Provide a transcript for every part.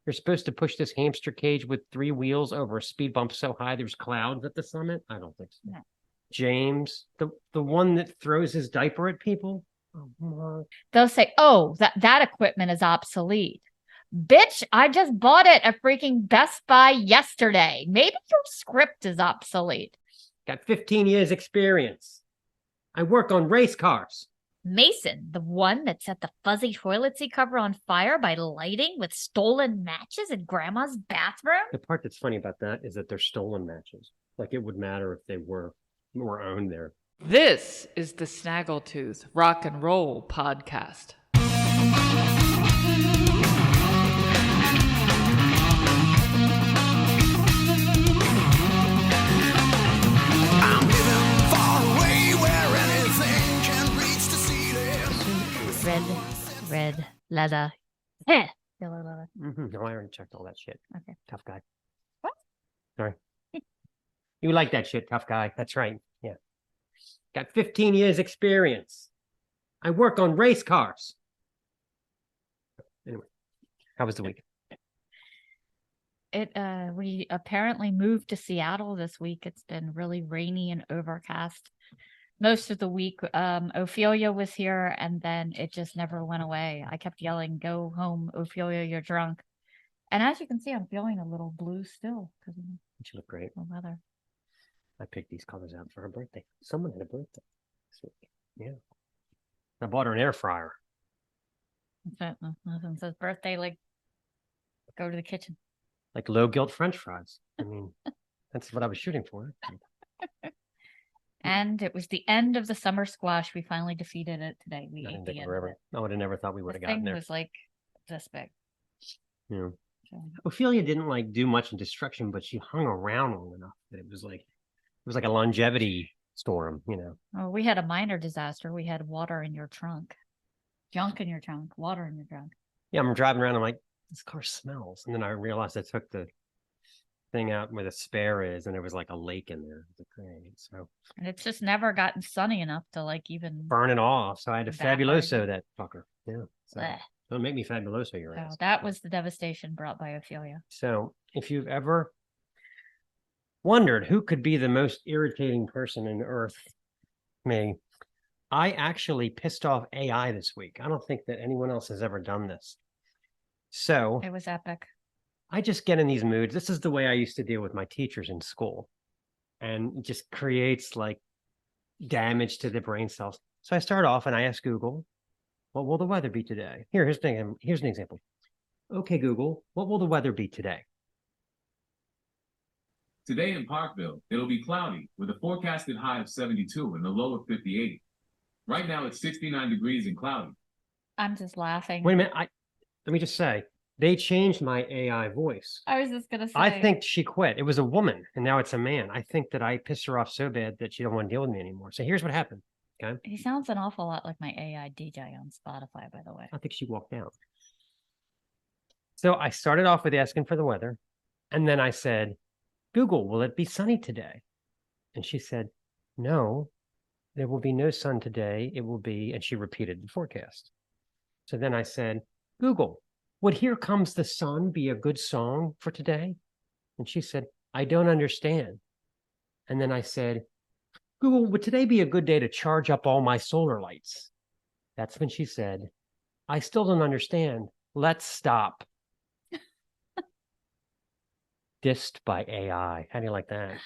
You're supposed to push this hamster cage with 3 wheels over a speed bump so high there's clouds at the summit? I don't think so. No. James, the one that throws his diaper at people? Oh, They'll say, oh, that equipment is obsolete. Bitch, I just bought it at freaking Best Buy yesterday. Maybe your script is obsolete. got 15 years experience. I work on race cars. Mason, the one that set the fuzzy toilet seat cover on fire by lighting with stolen matches in Grandma's bathroom? The part that's funny about that is that they're stolen matches. Like it would matter if they were owned there. This is the Snaggletooth Rock and Roll Podcast. Red leather. Yellow leather. No, I already checked all that shit. Okay. Tough guy. What? Sorry. You like that shit, tough guy. That's right. Yeah. Got 15 years experience. I work on race cars. Anyway, how was the week? We apparently moved to Seattle this week. It's been really rainy and overcast most of the week. Ophelia was here, and then it just never went away. I kept yelling, "Go home, Ophelia, you're drunk." And as you can see, I'm feeling a little blue still because of She looked great. the weather. I picked these colors out for her birthday. Someone had a birthday this week. Yeah. I bought her an air fryer. Nothing says birthday like go to the kitchen. Like low guilt French fries. I mean, that's what I was shooting for. And it was the end of the summer squash. We finally defeated it today. We ate the end of it. I would have never thought we would have The gotten thing there. was like this big. Yeah. So, Ophelia didn't like do much in destruction, but she hung around long enough that it was like a longevity storm, you know. oh, we had a minor disaster. We had water in your trunk, junk in your trunk, water in your trunk. Yeah, I'm driving around. I'm like, this car smells, and then I realized I took the thing out where the spare is, and there was like a lake in there. It was great. So And it's just never gotten sunny enough to like even burn it off. So I had to evaporate. Fabuloso that fucker. Yeah. So Blech. don't make me Fabuloso your So ass. that was the devastation brought by Ophelia. So if you've ever wondered who could be the most irritating person on earth, me, I actually pissed off AI this week. I don't think that anyone else has ever done this. So It was epic. I just get in these moods. This is the way I used to deal with my teachers in school. And it just creates like damage to the brain cells. So I start off and I ask Google, what will the weather be today? Here's an example. Okay, Google, what will the weather be today? Today in Parkville, it'll be cloudy with a forecasted high of 72 and a low of 58. Right now, it's 69 degrees and cloudy. I'm just laughing. Wait a minute. Let me just say, they changed my AI voice. I was just gonna say. I think she quit. It was a woman, and now it's a man. I think that I pissed her off so bad that she don't want to deal with me anymore. So here's what happened. Okay. He sounds an awful lot like my AI DJ on Spotify, by the way. I think she walked out. So I started off with asking for the weather, and then I said, Google, will it be sunny today? And she said, no, there will be no sun today. It will be, and she repeated the forecast. So then I said, Google, would Here Comes the Sun be a good song for today? And she said, I don't understand. And then I said, Google, would today be a good day to charge up all my solar lights? That's when she said, I still don't understand. Let's stop. Dissed by AI. How do you like that?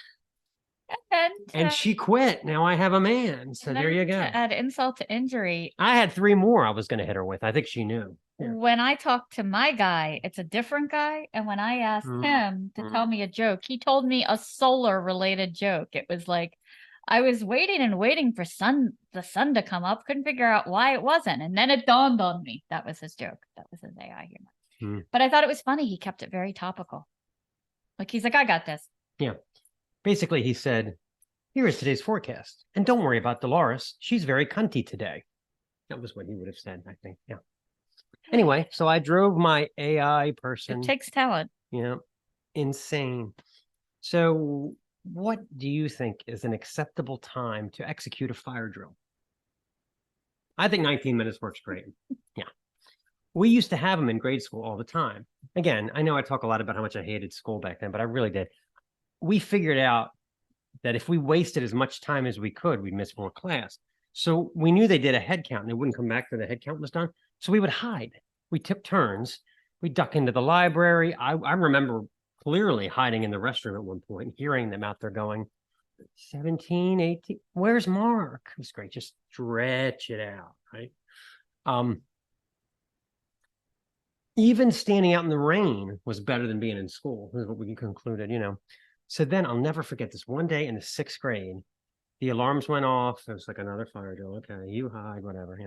And she quit. Now I have a man. So there you go. To add insult to injury, I had 3 more I was going to hit her with. I think she knew. Yeah. When I talk to my guy, it's a different guy. And when I asked him to tell me a joke, he told me a solar related joke. It was like, I was waiting and waiting for the sun to come up. Couldn't figure out why it wasn't. And then it dawned on me. That was his joke. That was his AI humor. But I thought it was funny. He kept it very topical. Like, he's like, I got this. Yeah. Basically, he said, here is today's forecast. And don't worry about Dolores. She's very cunty today. That was what he would have said, I think. Yeah. Anyway, so I drove my AI person. It takes talent. Yeah. Insane. So what do you think is an acceptable time to execute a fire drill? I think 19 minutes works great. Yeah. We used to have them in grade school all the time. Again, I know I talk a lot about how much I hated school back then, but I really did. We figured out that if we wasted as much time as we could, we'd miss more class. So we knew they did a head count and they wouldn't come back till the head count was done. So we would hide. We took turns. We duck into the library. I remember clearly hiding in the restroom at one point, hearing them out there going, 17, 18, where's Mark? It was great. Just stretch it out, right? Even standing out in the rain was better than being in school, is what we concluded, So then I'll never forget this one day in the 6th grade, the alarms went off. It was like another fire drill. Okay, you hide, whatever,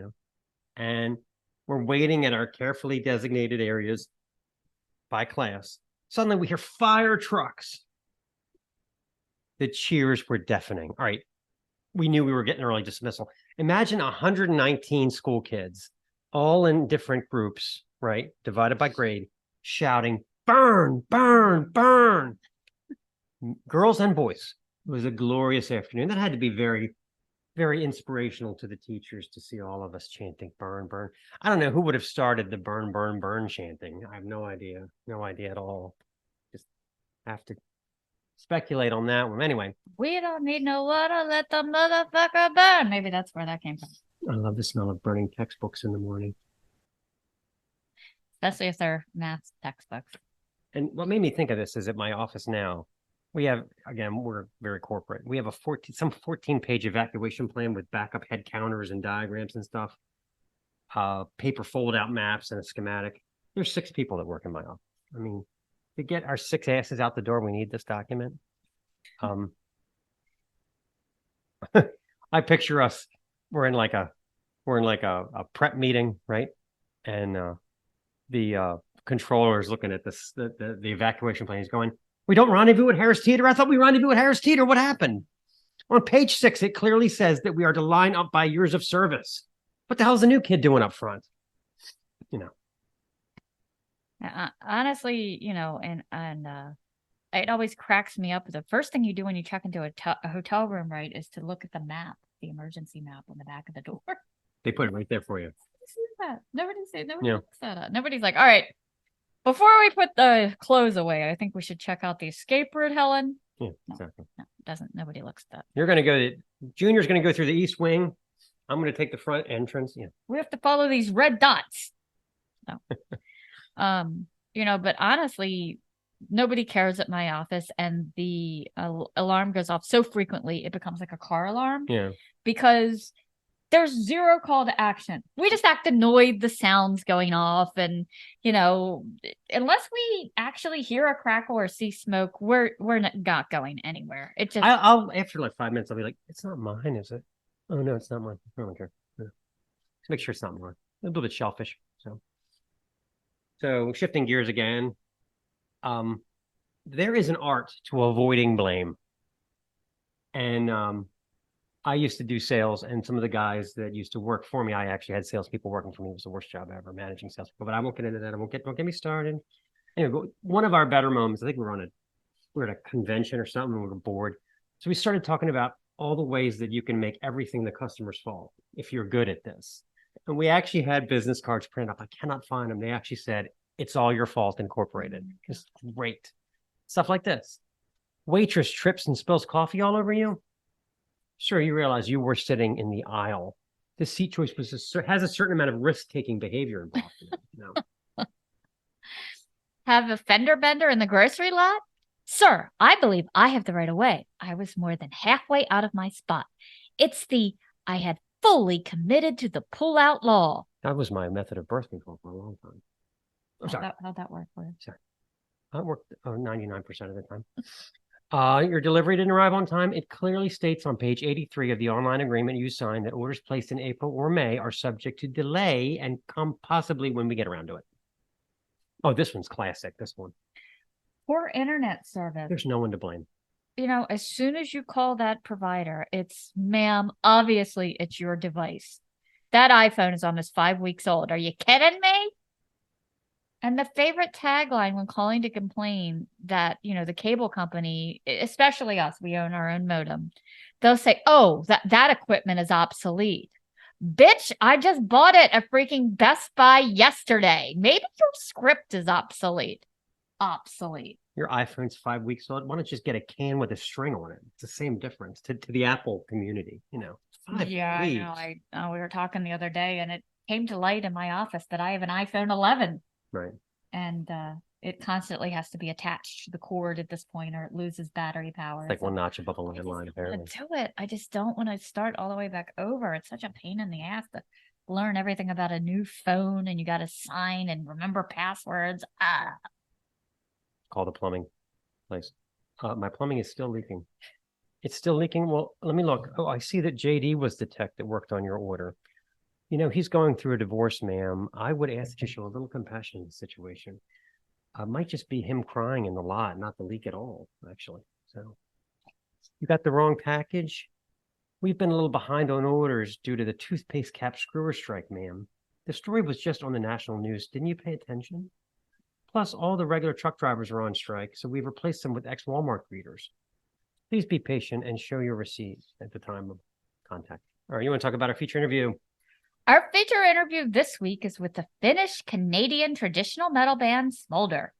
And we're waiting at our carefully designated areas by class. Suddenly we hear fire trucks. The cheers were deafening. All right, we knew we were getting early dismissal. Imagine 119 school kids, all in different groups, right? Divided by grade, shouting, burn, burn, burn. Girls and boys. It was a glorious afternoon. That had to be very, very inspirational to the teachers to see all of us chanting burn, burn. I don't know who would have started the burn, burn, burn chanting. I have no idea. No idea at all. Just have to speculate on that one. Anyway. We don't need no water. Let the motherfucker burn. Maybe that's where that came from. I love the smell of burning textbooks in the morning. Especially if they're math textbooks. And what made me think of this is at my office now, we have, again, we're very corporate. We have a 14-page evacuation plan with backup head counters and diagrams and stuff. Paper fold-out maps and a schematic. There's 6 people that work in my office. I mean, to get our 6 asses out the door, we need this document. I picture us. We're in like a prep meeting, right? And the controller is looking at this the evacuation plan. He's going, we don't rendezvous at Harris Teeter. I thought we rendezvous at Harris Teeter. What happened? On page 6, it clearly says that we are to line up by years of service. What the hell is the new kid doing up front? Honestly, and it always cracks me up. The first thing you do when you check into a hotel room, right, is to look at the map, the emergency map on the back of the door. They put it right there for you. Nobody looks that up. Nobody's like, all right, before we put the clothes away, I think we should check out the escape route, Helen. Yeah, exactly. No, nobody looks at that. You're going to go, Junior's going to go through the east wing. I'm going to take the front entrance. Yeah. We have to follow these red dots. No. But honestly, nobody cares at my office, and the alarm goes off so frequently, it becomes like a car alarm. Yeah. Because there's zero call to action. We just act annoyed the sounds going off, and unless we actually hear a crackle or see smoke, we're not going anywhere. It just I'll after like 5 minutes, I'll be like, it's not mine, is it? Oh no, it's not mine. I don't care. Yeah. Let's make sure it's not mine. A little bit shellfish. So shifting gears again. There is an art to avoiding blame. And I used to do sales, and some of the guys that used to work for me, I actually had salespeople working for me. It was the worst job ever, managing salespeople. But I won't get into that. Don't get me started. Anyway, one of our better moments, I think we were at a convention or something, and we were bored. So we started talking about all the ways that you can make everything the customer's fault if you're good at this. And we actually had business cards printed up. I cannot find them. They actually said, it's all your fault incorporated. It's great. Stuff like this. Waitress trips and spills coffee all over you. Sure, you realize you were sitting in the aisle. The seat choice has a certain amount of risk-taking behavior involved in it. Have a fender bender in the grocery lot? Sir, I believe I have the right of way. I was more than halfway out of my spot. It's I had fully committed to the pull-out law. That was my method of birth control for a long time. I'm sorry. How'd that work for you? Sorry. I worked 99% of the time. Your delivery didn't arrive on time. It clearly states on page 83 of the online agreement you signed that orders placed in April or May are subject to delay and come possibly when we get around to it. Oh, this one's classic. This one. Poor internet service. There's no one to blame. As soon as you call that provider, it's, ma'am, obviously it's your device. That iPhone is almost 5 weeks old. Are you kidding me? And the favorite tagline when calling to complain that, the cable company, especially us, we own our own modem. They'll say, oh, that equipment is obsolete. Bitch, I just bought it at freaking Best Buy yesterday. Maybe your script is obsolete. Obsolete. Your iPhone's 5 weeks old. Why don't you just get a can with a string on it? It's the same difference to the Apple community, 5 Yeah, weeks. I know. We were talking the other day, and it came to light in my office that I have an iPhone 11. Right. And it constantly has to be attached to the cord at this point, or it loses battery power. It's like So one notch above a I just landline, don't apparently. want to do it. I just don't want to start all the way back over. It's such a pain in the ass to learn everything about a new phone, and you got to sign and remember passwords. Call the plumbing place. My plumbing is still leaking. It's still leaking. Well, let me look. Oh, I see that JD was the tech that worked on your order. He's going through a divorce, ma'am. I would ask that you show a little compassion in the situation. Might just be him crying in the lot, not the leak at all, actually. So you got the wrong package. We've been a little behind on orders due to the toothpaste cap screwer strike, ma'am. The story was just on the national news. Didn't you pay attention? Plus, all the regular truck drivers are on strike, so we've replaced them with ex-Walmart greeters. Please be patient and show your receipt at the time of contact. All right, you want to talk about our feature interview? Our feature interview this week is with the Finnish-Canadian traditional metal band Smoulder.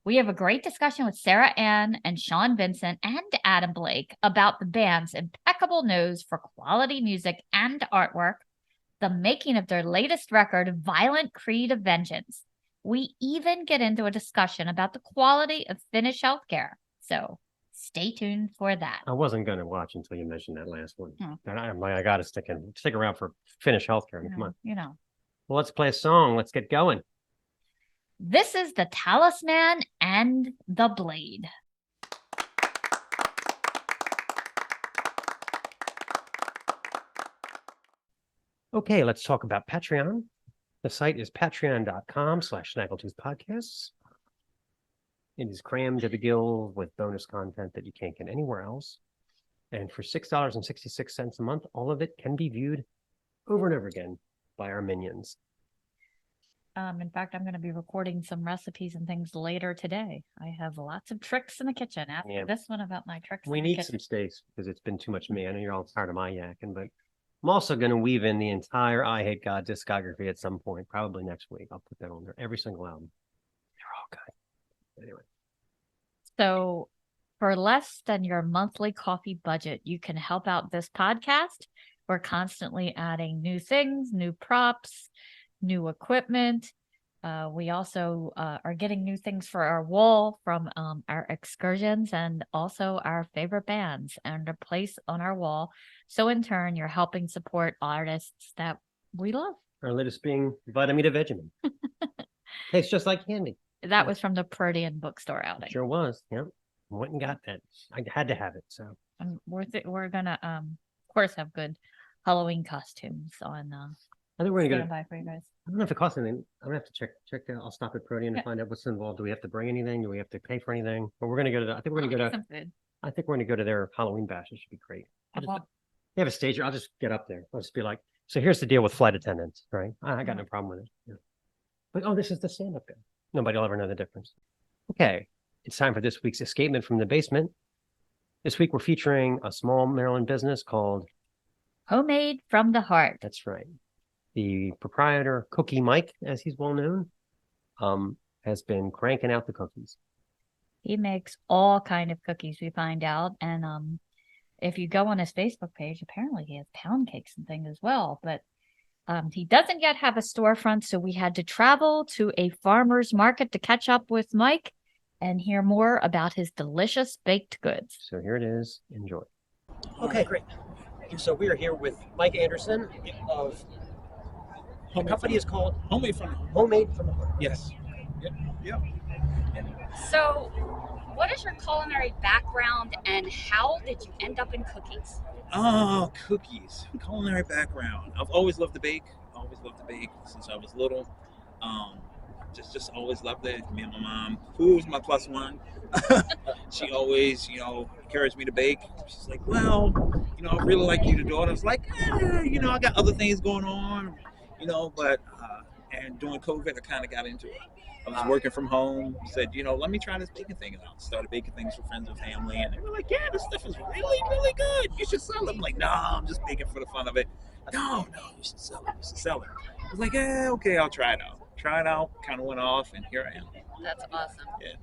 We have a great discussion with Sarah Ann and Shon Vincent and Adam Blake about the band's impeccable nose for quality music and artwork, the making of their latest record, Violent Creed of Vengeance. We even get into a discussion about the quality of Finnish healthcare. So stay tuned for that. I wasn't going to watch until you mentioned that last one. And I'm like, I got to stick around for Finnish healthcare. Come on. Well, let's play a song. Let's get going. This is The Talisman and the Blade. Okay, let's talk about Patreon. The site is patreon.com/Snaggletooth Podcasts. It is crammed to the gills with bonus content that you can't get anywhere else. And for $6.66 a month, all of it can be viewed over and over again by our minions. In fact, I'm going to be recording some recipes and things later today. I have lots of tricks in the kitchen. After this one about my tricks we in the need kitchen. some Stace because it's been too much me. I know you're all tired of my yakking, but I'm also going to weave in the entire I Hate God discography at some point, probably next week. I'll put that on there. Every single album. They're all good. Anyway. So for less than your monthly coffee budget, you can help out this podcast. We're constantly adding new things, new props, new equipment. We also are getting new things for our wall from our excursions and also our favorite bands and a place on our wall. So in turn, you're helping support artists that we love. Our latest being Vitamita Vegemin. Tastes just like candy. That was from the Protean bookstore outing. Sure was. Yep. Went and got that. I had to have it. So we're gonna of course have good Halloween costumes on I think we're gonna buy for you guys. I don't know if it costs anything. I'm gonna have to check that. I'll stop at Protean and find out what's involved. Do we have to bring anything? Do we have to pay for anything? But we're gonna go to I think we're gonna go to Some food. I think we're gonna go to their Halloween bash. It should be great. They have a stage. I'll just get up there. I'll just be like, so here's the deal with flight attendants, right? I got no problem with it. Yeah. But this is the stand-up guy. Nobody will ever know the difference. Okay. It's time for this week's Escapement from the Basement. This week, we're featuring a small Maryland business called Homemade from the Heart. That's right. The proprietor, Cookie Mike, as he's well known, has been cranking out the cookies. He makes all kind of cookies, we find out. And if you go on his Facebook page, apparently he has pound cakes and things as well. But he doesn't yet have a storefront, so we had to travel to a farmer's market to catch up with Mike and hear more about his delicious baked goods. So here it is. Enjoy. Okay, great. So we are here with Mike Anderson of the company is called Homemade from the Heart. Yes. Yep. So, what is your culinary background and how did you end up in cookies? Oh, cookies. Culinary background. I've always loved to bake. Since I was little. Just always loved it. Me and my mom. Food was my plus one. She always, encouraged me to bake. She's like, well, I really like you to do it. I was like, I got other things going on, but and during COVID, I kind of got into it. I was working from home, said, let me try this baking thing out. Started baking things for friends and family, and they were like, yeah, this stuff is really, really good. You should sell it. I'm like, nah, I'm just baking for the fun of it. No, you should sell it. You should sell it. I was like, yeah, okay, I'll try it out. Try it out. Kind of went off, and here I am. That's awesome. Yeah.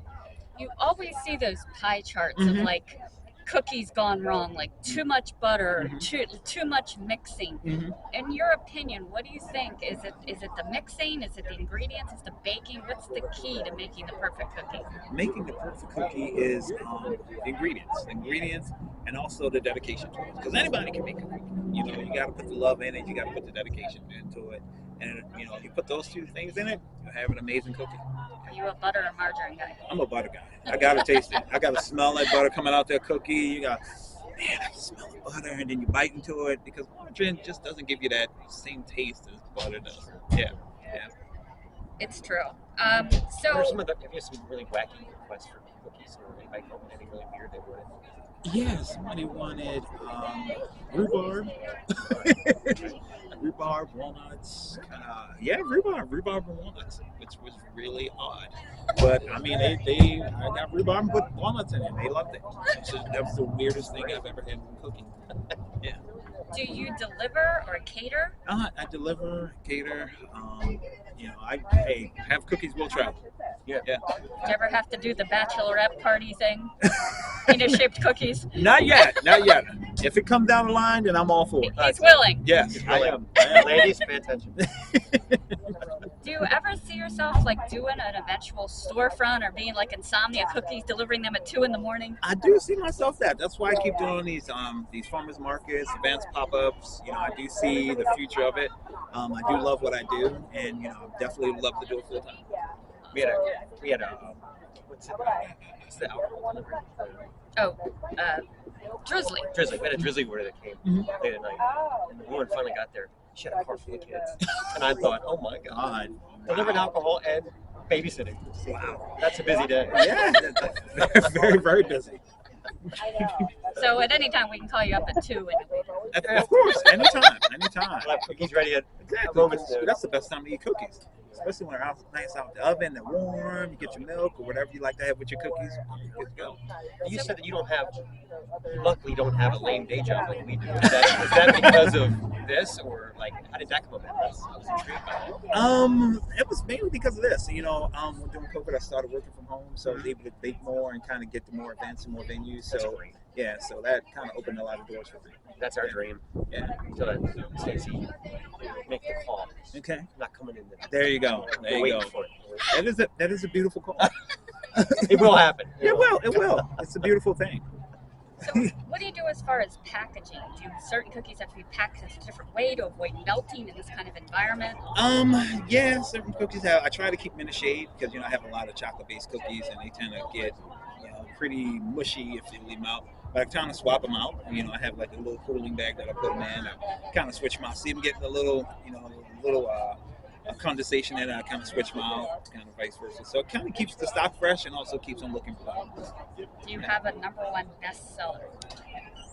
You always see those pie charts of Mhm. like cookies gone wrong, like too much butter, Mhm. too much mixing. Mm-hmm. In your opinion, what do you think? Is it the mixing? Is it the ingredients? Is the baking? What's the key to making the perfect cookie? Making the perfect cookie is the ingredients, and also the dedication to it. Because anybody can make a cookie. You know, you got to put the love in it. You got to put the dedication into it. And you know, you put those two things in it, you have an amazing cookie. Are you a butter or margarine guy? I'm a butter guy. I gotta taste it. I gotta smell that butter coming out that cookie. You got, man, I can smell the butter, and then you bite into it because margarine just doesn't give you that same taste as butter does. Yeah. It's true. What are So some of the, have you some really wacky requests for cookies or anybody called anything really weird they wanted? Yeah, somebody wanted rhubarb. Rhubarb, walnuts. Rhubarb and walnuts, which was really odd. But I mean, I got rhubarb and put walnuts in it. They loved it. That was the weirdest thing I've ever had in cooking. Yeah. do you deliver or cater? I deliver, cater. You know, I have cookies will travel. Yeah. Yeah. Do you ever have to do the bachelorette party thing? Penis-shaped cookies? Not yet. If it comes down the line, then I'm all for it. He's willing. Yes, I Really? am. Ladies, pay attention. Do you ever see yourself like doing an eventual storefront or being like Insomnia Cookies, delivering them at 2 a.m? I do see myself that. That's why I keep doing these farmers markets, events, pop-ups. You know, I do see the future of it. I do love what I do, and you know, I definitely love to do it full time. We had a what's the alcohol delivery? Oh, Drizzly. Drizzly. We had a drizzly order that came Mhm. late at night. And the woman finally got there. She had a car full of kids. And I thought, oh my God. Delivering alcohol and babysitting. Wow. That's a busy day. Yeah, very, very busy. So at any time we can call you up at 2 and Of course, anytime. I'll have cookies ready at Exactly. moment's notice. That's the best time to eat cookies, especially when they're nice out the oven, they're warm. You get your milk or whatever you like to have with your cookies. You're good to go. You said that you luckily don't have a lame day job like we do. Is that because of this, or like how did that come about? I was intrigued by that. It was mainly because of this. You know, during COVID, I started working from home, so I was able to bake more and kind of get to more events and more venues. That's So great. yeah, so that kind of opened a lot of doors for me. That's our dream. Yeah. So that Stacy make the call. Okay. I'm not coming in there. There you go. There We're you waiting go. for it. That is a beautiful call. It will happen. It will. It's a beautiful thing. So what do you do as far as packaging? Do certain cookies have to be packaged a different way to avoid melting in this kind of environment? Yeah, certain cookies have. I try to keep them in the shade because you know I have a lot of chocolate-based cookies and they tend to get pretty mushy if you leave them out. But I kind of swap them out. You know, I have like a little cooling bag that I put them in. I kind of switch them out. See them getting a little condensation in it. I kind of switch them out, kind of vice versa. So it kind of keeps the stock fresh and also keeps them looking presentable. Do you have a #1 bestseller?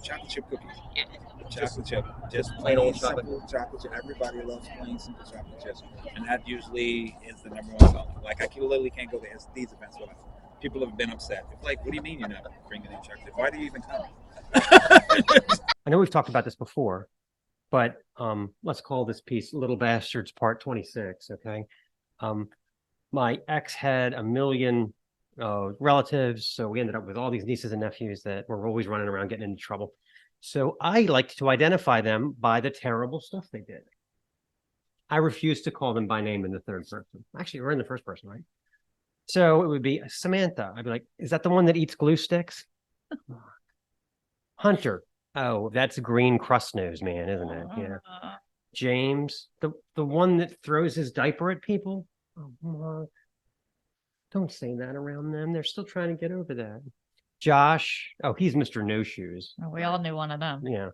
Chocolate chip cookies. Yeah. Chocolate chip. Just Plain old simple chocolate chip. Everybody loves plain simple chocolate chips. And that usually is the #1 seller. Like I literally can't go to these events without. People have been upset. It's like, what do you mean you're not bringing in chocolate? Why do you even come? I know we've talked about this before, but let's call this piece Little Bastards Part 26, okay? My ex had a million relatives, so we ended up with all these nieces and nephews that were always running around getting into trouble. So I liked to identify them by the terrible stuff they did. I refused to call them by name in the third person. Actually, we're in the first person, right? So it would be Samantha. I'd be like, is that the one that eats glue sticks? Hunter. Oh, that's green crust nose man, isn't it? Yeah. James, the one that throws his diaper at people. Oh, Mark. Don't say that around them. They're still trying to get over that. Josh. Oh, he's Mr. No Shoes. We all knew one of them. Yeah.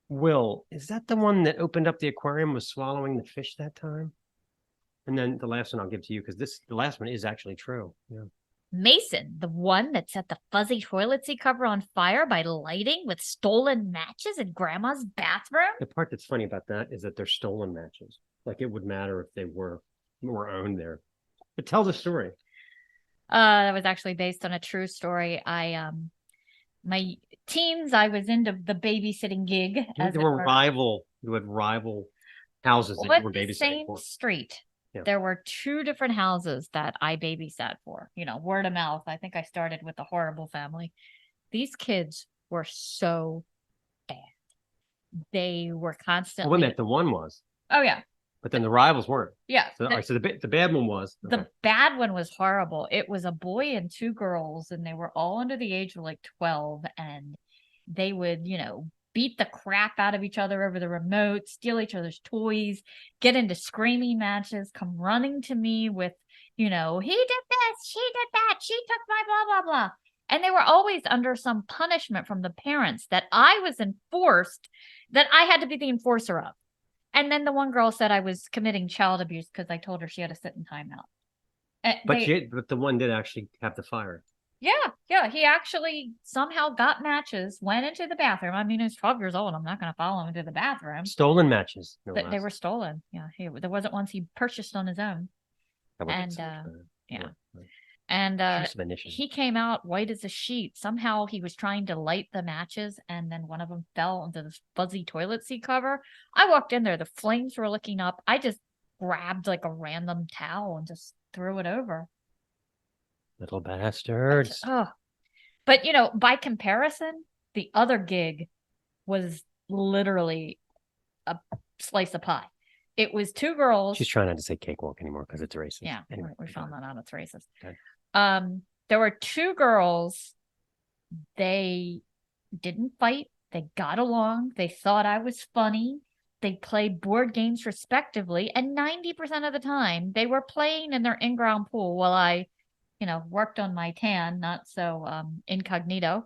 Will, is that the one that opened up the aquarium, was swallowing the fish that time? And then the last one I'll give to you because the last one is actually true. Yeah. Mason, the one that set the fuzzy toilet seat cover on fire by lighting with stolen matches in grandma's bathroom. The part that's funny about that is that they're stolen matches. Like it would matter if they were owned there. But tell the story. That was actually based on a true story. teens, I was into the babysitting gig. As There it were were. you had rival houses that Well, you were the babysitting same for. street. Yeah. There were 2 different houses that I babysat for. Word of mouth. I think I started with the horrible family. These kids were so bad. They were Well, constantly. wait a minute, the one was, Oh yeah, but then the rivals weren't. yeah. So, all right, so the bad one was. The Okay. bad one was horrible. It was a boy and 2 girls, and they were all under the age of like 12, and they would, beat the crap out of each other over the remote, steal each other's toys, get into screaming matches, come running to me with, he did this, she did that, she took my blah, blah, blah. And they were always under some punishment from the parents that I was enforced, that I had to be the enforcer of. And then the one girl said I was committing child abuse because I told her she had to sit in timeout. But the one did actually have the fire. Yeah. He actually somehow got matches, went into the bathroom. I mean, he's 12 years old. I'm not going to follow him into the bathroom. Stolen matches. No They less. were stolen. Yeah. There wasn't ones he purchased on his own. I would And, think so. yeah. Right. And Use of initiative. he came out white as a sheet. Somehow he was trying to light the matches, and then one of them fell into the fuzzy toilet seat cover. I walked in there. The flames were licking up. I just grabbed like a random towel and just threw it over. Little bastards. But by comparison, the other gig was literally a slice of pie. It was 2 girls. She's trying not to say cakewalk anymore because it's racist. Yeah, anyway, we found that out. It's racist. Okay. There were 2 girls. They didn't fight. They got along. They thought I was funny. They played board games respectively, and 90% of the time they were playing in their in-ground pool while I worked on my tan, not so incognito.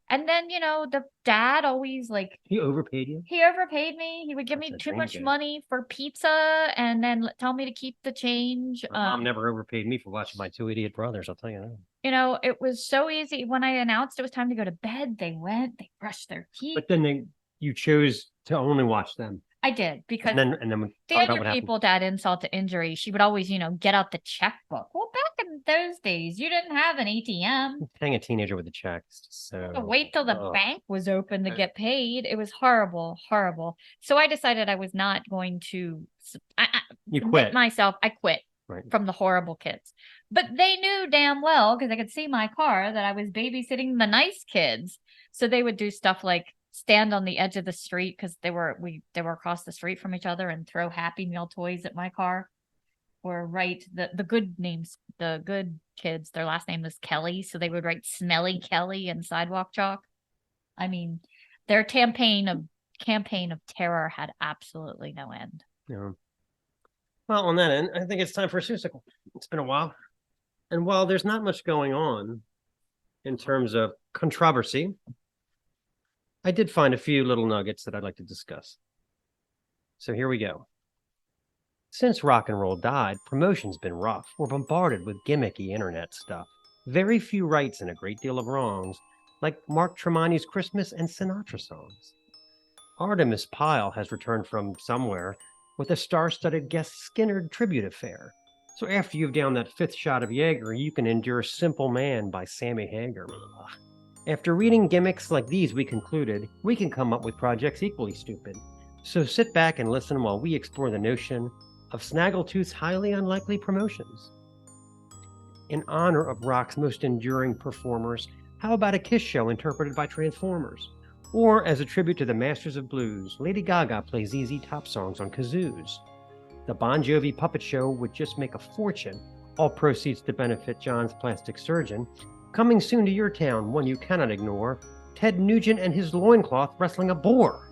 And then, the dad always He overpaid you? he overpaid me. He would give That's me a too dream much job. money for pizza and then tell me to keep the change. My mom never overpaid me for watching my 2 idiot brothers, I'll tell you that. It was so easy. When I announced it was time to go to bed, they went, they brushed their teeth. But then you chose to only watch them. I did, because And then we the talk about other what happened. people to add insult to injury, she would always, get out the checkbook. Well, back in those days, you didn't have an ATM. Paying a teenager with a check is just so. To wait till the bank was open to get paid. It was horrible, horrible. So I decided I was not going to. You commit quit. myself. I quit Right. from the horrible kids. But they knew damn well, because I could see my car, that I was babysitting the nice kids. So they would do stuff like stand on the edge of the street, because they were across the street from each other, and throw Happy Meal toys at my car. Or write the good names, the good kids, their last name was Kelly, so they would write Smelly Kelly in sidewalk chalk. I mean, their campaign of terror had absolutely no end. Yeah. Well, on that end, I think it's time for a Susicle. It's been a while. And while there's not much going on in terms of controversy, I did find a few little nuggets that I'd like to discuss. So here we go. Since rock and roll died, promotion's been rough. We're bombarded with gimmicky internet stuff. Very few rights and a great deal of wrongs, like Mark Tremonti's Christmas and Sinatra songs. Artemis Pyle has returned from somewhere with a star-studded guest Skinnerd tribute affair. So after you've downed that 5th shot of Jaeger, you can endure Simple Man by Sammy Hagar. After reading gimmicks like these, we concluded we can come up with projects equally stupid. So sit back and listen while we explore the notion of Snaggletooth's highly unlikely promotions. In honor of rock's most enduring performers, how about a Kiss show interpreted by Transformers? Or as a tribute to the Masters of Blues, Lady Gaga plays ZZ Top songs on kazoos. The Bon Jovi puppet show would just make a fortune, all proceeds to benefit John's plastic surgeon. Coming soon to your town, one you cannot ignore, Ted Nugent and his loincloth wrestling a boar.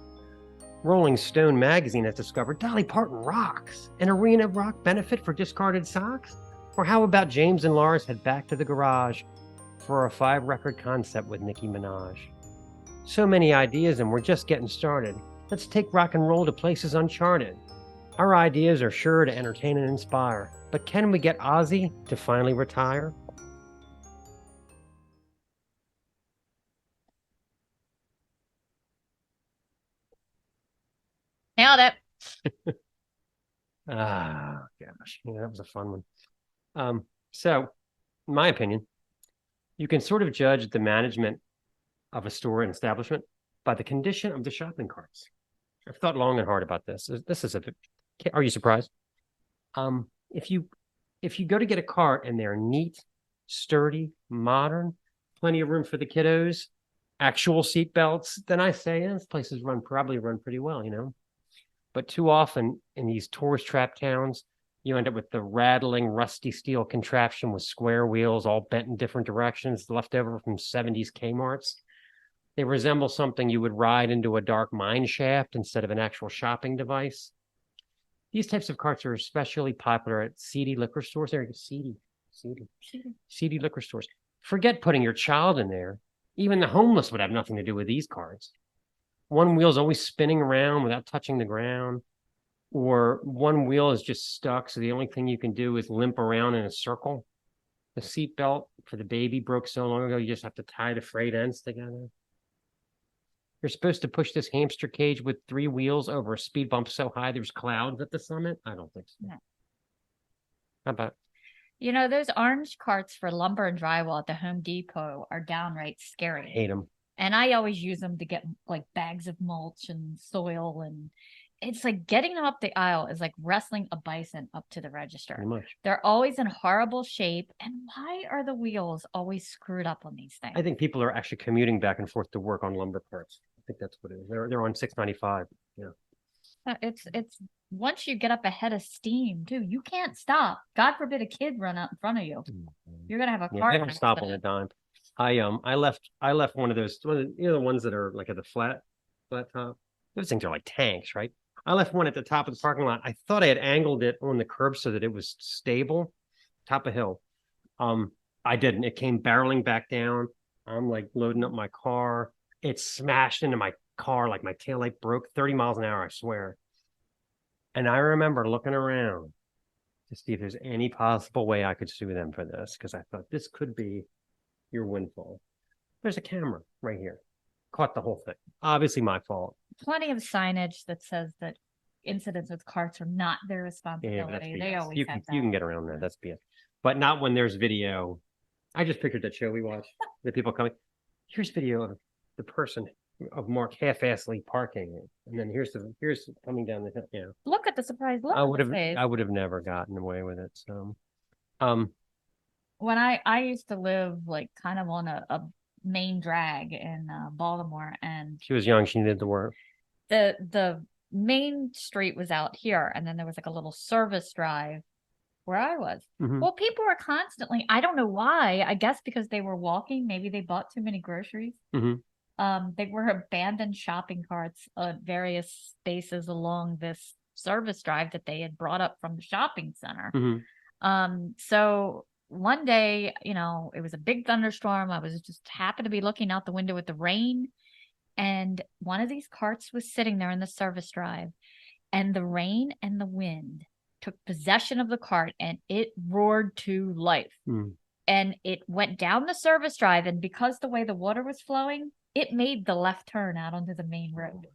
Rolling Stone magazine has discovered Dolly Parton rocks, an arena rock benefit for discarded socks? Or how about James and Lars head back to the garage for a 5-record concept with Nicki Minaj? So many ideas, and we're just getting started. Let's take rock and roll to places uncharted. Our ideas are sure to entertain and inspire, but can we get Ozzy to finally retire? Nailed it. Ah, gosh, yeah, that was a fun one. So, in my opinion, you can sort of judge the management of a store and establishment by the condition of the shopping carts. I've thought long and hard about this. Are you surprised? If you go to get a cart and they're neat, sturdy, modern, plenty of room for the kiddos, actual seat belts, then I say this place is probably run pretty well, you know. But too often in these tourist trap towns, you end up with the rattling, rusty steel contraption with square wheels all bent in different directions, left over from 70s Kmarts. They resemble something you would ride into a dark mine shaft instead of an actual shopping device. These types of carts are especially popular at seedy liquor stores. Seedy liquor stores. Forget putting your child in there. Even the homeless would have nothing to do with these carts. One wheel's always spinning around without touching the ground, or one wheel is just stuck, so the only thing you can do is limp around in a circle. The seat belt for the baby broke so long ago, you just have to tie the frayed ends together. You're supposed to push this hamster cage with 3 wheels over a speed bump so high there's clouds at the summit? I don't think so. No. How about? You know, those orange carts for lumber and drywall at the Home Depot are downright scary. I hate them. And I always use them to get like bags of mulch and soil. And it's like getting them up the aisle is like wrestling a bison up to the register. Pretty much. They're always in horrible shape. And why are the wheels always screwed up on these things? I think people are actually commuting back and forth to work on lumber carts. I think that's what it is. They're on 695. Yeah. It's once you get up ahead of steam too, you can't stop. God forbid a kid run out in front of you. You're gonna have a car. They don't stop on a dime. I left one of those, the ones that are like at the flat top. Those things are like tanks, right? I left one at the top of the parking lot. I thought I had angled it on the curb so that it was stable, top of hill. I didn't. It came barreling back down. I'm like loading up my car. It smashed into my car, like my taillight broke 30 miles an hour, I swear. And I remember looking around to see if there's any possible way I could sue them for this, because I thought this could be your windfall. There's a camera right here. Caught the whole thing. Obviously my fault. Plenty of signage that says that incidents with carts are not their Yeah, responsibility. but They BS. always You have can get around that. That's BS. But not when there's video. I just pictured that show we watched. The people coming. Here's video of the person of Mark half-assly parking, and then here's coming down the hill. Yeah. Look at the surprise look. I would have. have never gotten away with it. So, When I used to live like kind of on a main drag in Baltimore, and she was young. She needed the work. the main street was out here, and then there was like a little service drive where I was. Mhm. Well, people were constantly, I don't know why, I guess because they were walking, maybe they bought too many groceries. Mhm. They were abandoned shopping carts at various spaces along this service drive that they had brought up from the shopping center. Mhm. So one day, you know, it was a big thunderstorm. I was just happened to be looking out the window with the rain, and one of these carts was sitting there in the service drive, and the rain and the wind took possession of the cart, and it roared to life. Mm. And it went down the service drive, and because the way the water was flowing, it made the left turn out onto the main road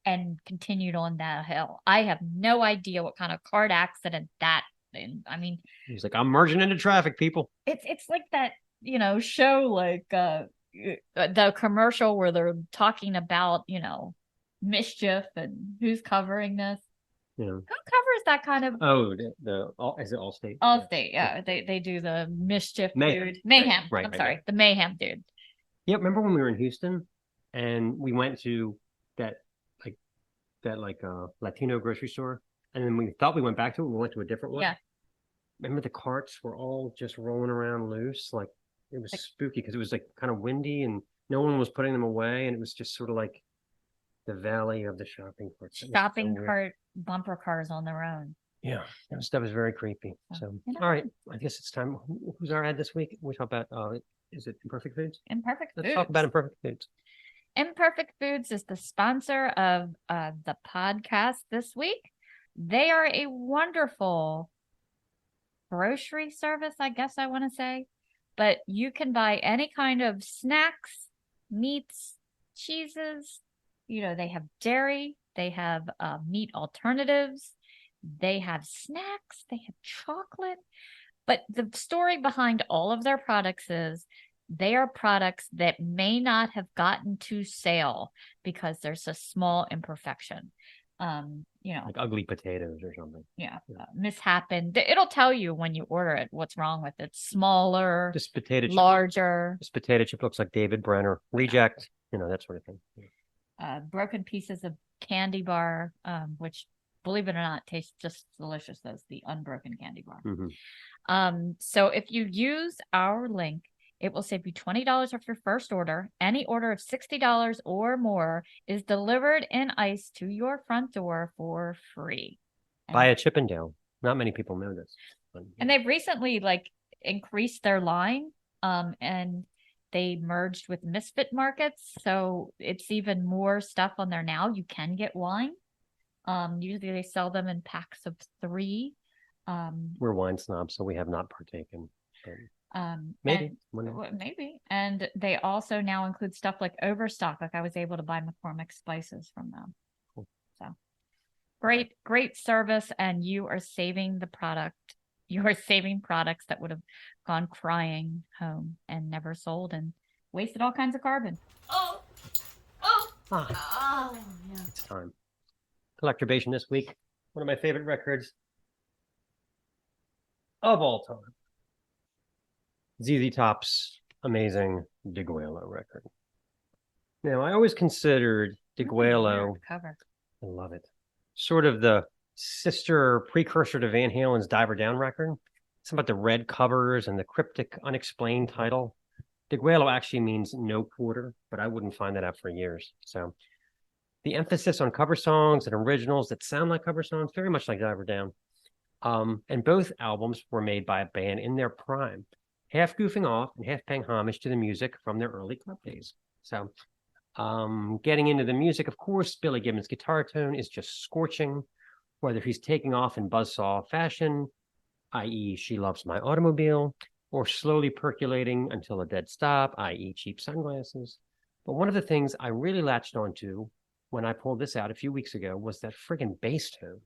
and continued on that hill. I have no idea what kind of cart accident that. I mean, He's like, I'm merging into traffic, people. it's like that, you know, show like the commercial where they're talking about, you know, mischief and who's covering this. Yeah. Who covers that kind of? Oh, is it Allstate? Allstate, yeah. They do the mischief Mayhem. dude. Mayhem. Right, I'm right, sorry, right. the mayhem dude. Yeah, remember when we were in Houston and we went to that Latino grocery store, and then we thought we went back to it. We went to a different one. Yeah. Remember the carts were all just rolling around loose, like it was Like- spooky because it was like kind of windy and no one was putting them away, and it was just sort of like the valley of the shopping carts. It was so Shopping weird. cart bumper cars on their own. Yeah, that was very creepy. So, you know. all right, I guess it's time. Who's our ad this week? We talk about is it Imperfect Foods? Imperfect Let's Foods. talk about Imperfect Foods. Imperfect Foods is the sponsor of the podcast this week. They are a wonderful grocery service, I guess I want to say. But you can buy any kind of snacks, meats, cheeses. You know, they have dairy. They have meat alternatives. They have snacks. They have chocolate. But the story behind all of their products is they are products that may not have gotten to sale because there's a small imperfection. Like ugly potatoes or something. Mishappened. It'll tell you when you order it what's wrong with it. Smaller, This potato chip. larger, This potato chip looks like David Brenner. Reject. That sort of thing. broken pieces of candy bar, which, believe it or not, tastes just as delicious as the unbroken candy bar. Mm-hmm. So if you use our link, it will save you $20 off your first order. Any order of $60 or more is delivered in ice to your front door for free. Buy a Chippendale. Not many people know this. And they've recently increased their line, and they merged with Misfit Markets, so it's even more stuff on there now. You can get wine. Usually they sell them in packs of 3. We're wine snobs, so we have not partaken. Maybe. And they also now include stuff like Overstock. Like I was able to buy McCormick spices from them. Cool. So great service, and you are saving the product. You are saving products that would have gone crying home and never sold and wasted all kinds of carbon. It's time. Collectorbation this week. One of my favorite records of all time. ZZ Top's amazing Degüello record. Now, I always considered Degüello, Cover. I love it, sort of the sister precursor to Van Halen's Diver Down record. It's about the red covers and the cryptic, unexplained title. Degüello actually means no quarter, but I wouldn't find that out for years. So the emphasis on cover songs and originals that sound like cover songs, very much like Diver Down. And both albums were made by a band in their prime, half goofing off and half paying homage to the music from their early club days. So getting into the music, of course, Billy Gibbons' guitar tone is just scorching, whether he's taking off in buzzsaw fashion, i.e. She Loves My Automobile, or slowly percolating until a dead stop, i.e. Cheap Sunglasses. But one of the things I really latched onto when I pulled this out a few weeks ago was that friggin' bass tone.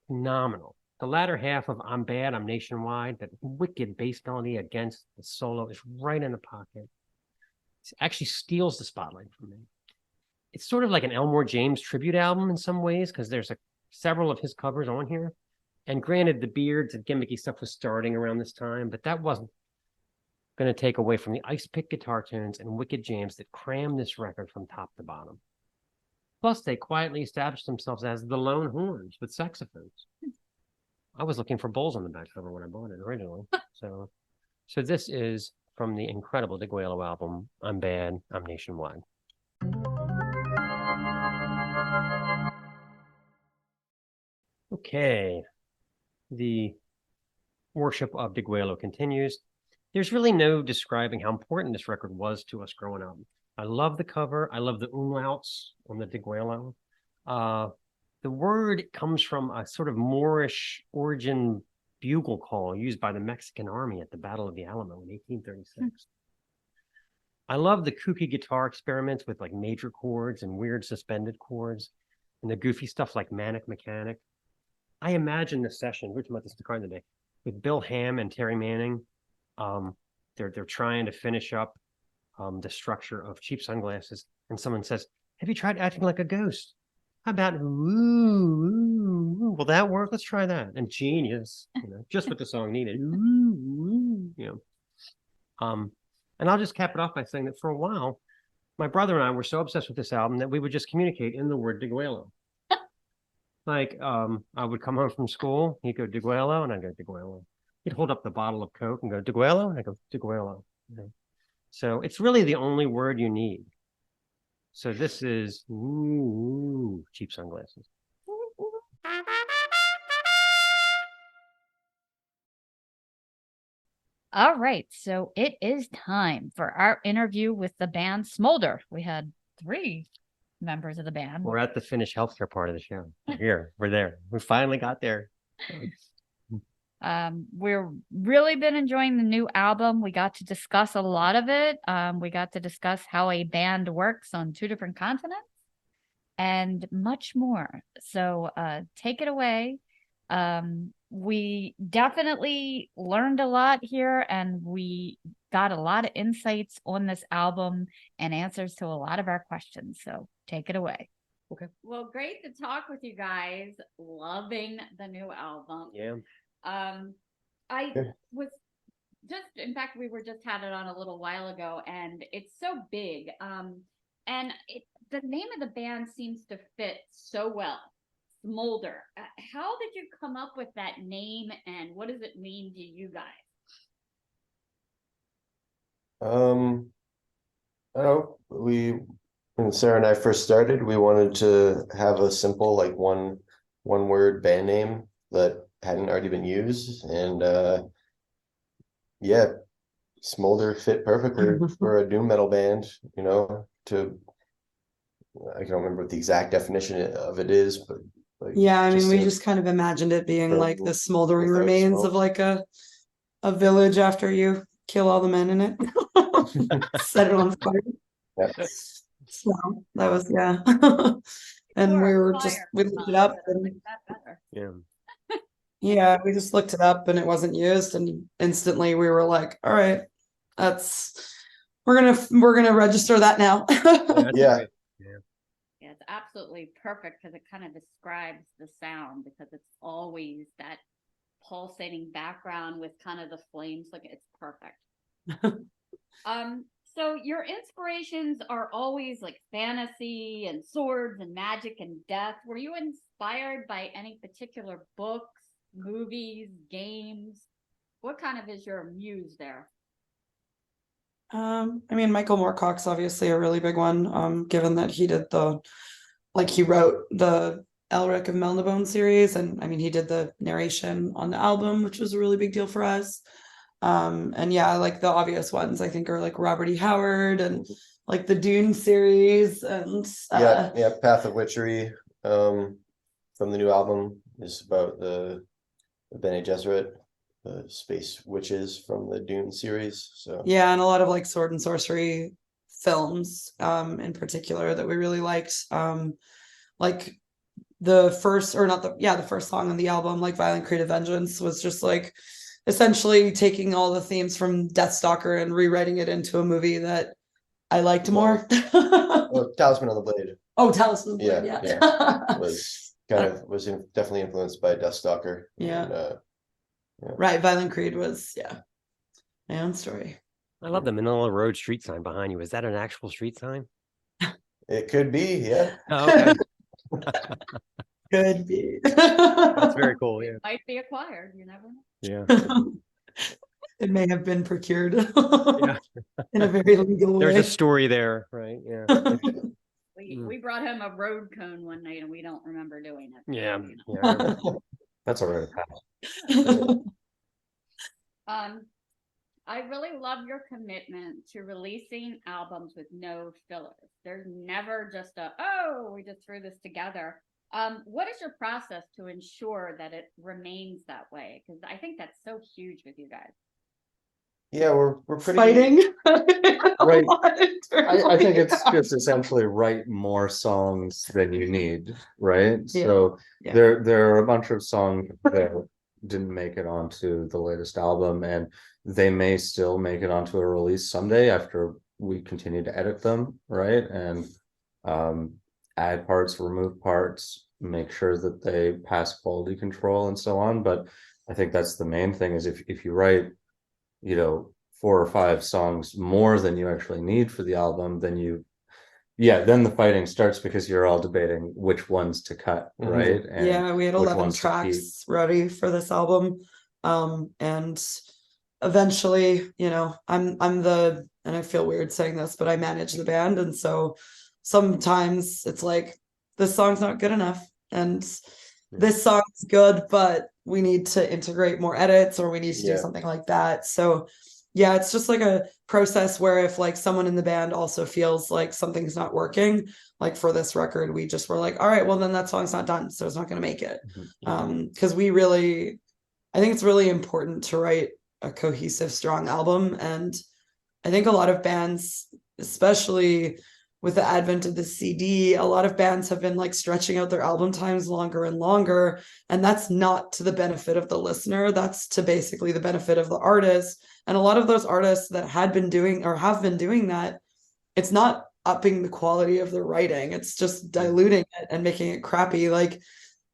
Phenomenal. The latter half of I'm Bad, I'm Nationwide, that wicked bass melody against the solo is right in the pocket. It actually steals the spotlight from me. It's sort of like an Elmore James tribute album in some ways, because there's several of his covers on here. And granted, the beards and gimmicky stuff was starting around this time, but that wasn't going to take away from the ice pick guitar tunes and wicked jams that cram this record from top to bottom. Plus, they quietly established themselves as the Lone Horns with saxophones. I was looking for bowls on the back cover when I bought it originally. So this is from the incredible Degüello album, I'm Bad, I'm Nationwide. Okay. The worship of Degüello continues. There's really no describing how important this record was to us growing up. I love the cover. I love the umlauts on the Degüello. The word comes from a sort of Moorish origin bugle call used by the Mexican army at the Battle of the Alamo in 1836. I love the kooky guitar experiments with like major chords and weird suspended chords and the goofy stuff like Manic Mechanic. I imagine the session, we were talking about this in the car today, with Bill Ham and Terry Manning. They're trying to finish up the structure of Cheap Sunglasses, and someone says, "Have you tried acting like a ghost? How about ooh, will that work? Let's try that." And genius, just what the song needed. And I'll just cap it off by saying that for a while, my brother and I were so obsessed with this album that we would just communicate in the word Degüello. Like, I would come home from school, he'd go Degüello, and I'd go Degüello. He'd hold up the bottle of Coke and go Degüello, and I'd go Degüello. So it's really the only word you need. So this is Cheap Sunglasses. All right, so it is time for our interview with the band Smoulder. We had 3 members of the band. We're at the Finnish healthcare part of the show. We're here. We're there. We finally got there. We're really been enjoying the new album. We got to discuss a lot of it. We got to discuss how a band works on 2 different continents and much more. So take it away. we definitely learned a lot here, and we got a lot of insights on this album and answers to a lot of our questions. So take it away. Okay. Well, great to talk with you guys. Loving the new album. Yeah. I was just, in fact, we were just had it on a little while ago, and it's so big. And the name of the band seems to fit so well. Smoulder. How did you come up with that name, and what does it mean to you guys? I don't know. When Sarah and I first started, we wanted to have a simple, like one word band name that hadn't already been used, and yeah, Smoulder fit perfectly for a doom metal band. You know, I don't remember what the exact definition of it is, but like, yeah, I mean, we just kind of imagined it being like the smoldering remains of like a village after you kill all the men in it. Set it on fire. Yeah. So that was, yeah. And we looked it up, and Yeah. yeah, we just looked it up and it wasn't used, and instantly we were like, all right, we're gonna register that now. Yeah. Yeah, it's absolutely perfect because it kind of describes the sound, because it's always that pulsating background with kind of the flames. Like, it's perfect. So your inspirations are always like fantasy and swords and magic and death. Were you inspired by any particular books, movies, games? What kind of is your muse there? I mean, Michael Moorcock's obviously a really big one, given that he did he wrote the Elric of Melnibone series, and I mean, he did the narration on the album, which was a really big deal for us. And yeah, like the obvious ones I think are like Robert E. Howard and like the Dune series, and yeah, Path of Witchery from the new album is about the Bene Gesserit, the space witches from the Dune series. So yeah, and a lot of like sword and sorcery films in particular that we really liked. Like the first song on the album, like Violent Creative Vengeance, was just like essentially taking all the themes from Deathstalker and rewriting it into a movie that I liked more. Talisman on the Blade. Oh, Talisman on the Blade, yeah. was definitely influenced by Deathstalker. Yeah. And, yeah. Right, Violent Creed was, my own story. I love the Manila Road street sign behind you. Is that an actual street sign? It could be, yeah. Oh, okay. Could be. That's very cool. Yeah. Might be acquired. You never know. Yeah. It may have been procured Yeah. in a very legal way. There's a story there, right? Yeah. We brought him a road cone one night, and we don't remember doing it. Yeah. You know. That's all right. I really love your commitment to releasing albums with no fillers. There's never just we just threw this together. What is your process to ensure that it remains that way? Because I think that's so huge with you guys. Yeah, we're pretty fighting. Right. I think it's just essentially write more songs than you need, right? Yeah. So Yeah. there are a bunch of songs that didn't make it onto the latest album, and they may still make it onto a release someday after we continue to edit them, right? And add parts, remove parts, make sure that they pass quality control and so on. But I think that's the main thing, is if you write, 4 or 5 songs more than you actually need for the album, then then the fighting starts, because you're all debating which ones to cut, right? And yeah, we had 11 tracks ready for this album. And eventually, I'm and I feel weird saying this, but I manage the band. And so sometimes it's like, this song's not good enough, and this song's good, but we need to integrate more edits, or we need to do something like that. So yeah, it's just like a process where if like someone in the band also feels like something's not working, like for this record, we just were like, all right, well then that song's not done, so it's not going to make it. Because I think it's really important to write a cohesive, strong album. And I think a lot of bands, especially with the advent of the CD, a lot of bands have been like stretching out their album times longer and longer. And that's not to the benefit of the listener. That's to basically the benefit of the artist. And a lot of those artists that had been doing or have been doing that, it's not upping the quality of the writing. It's just diluting it and making it crappy. Like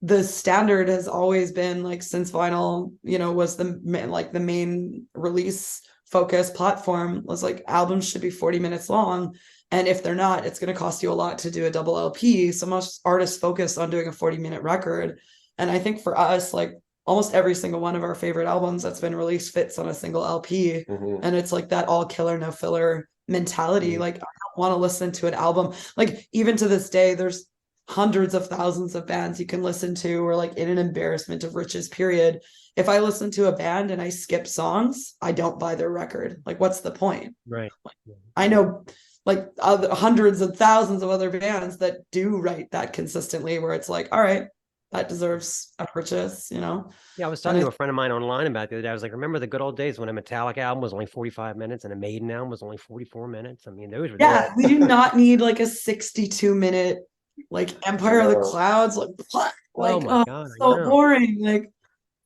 the standard has always been like since vinyl, was the main release focus platform was like albums should be 40 minutes long. And if they're not, it's going to cost you a lot to do a double LP. So most artists focus on doing a 40-minute record. And I think for us, like almost every single one of our favorite albums that's been released fits on a single LP. And it's like that all killer, no filler mentality. Like I don't want to listen to an album. Like even to this day, there's hundreds of thousands of bands you can listen to, or like in an embarrassment of riches period. If I listen to a band and I skip songs, I don't buy their record. Like what's the point? Right. I know like hundreds of thousands of other bands that do write that consistently, where it's like, all right, that deserves a purchase, Yeah, I was talking to a friend of mine online about it the other day. I was like, remember the good old days when a Metallica album was only 45 minutes and a Maiden album was only 44 minutes? I mean, those were we do not need like a 62-minute like Empire of the Clouds, like oh my God, so boring. Like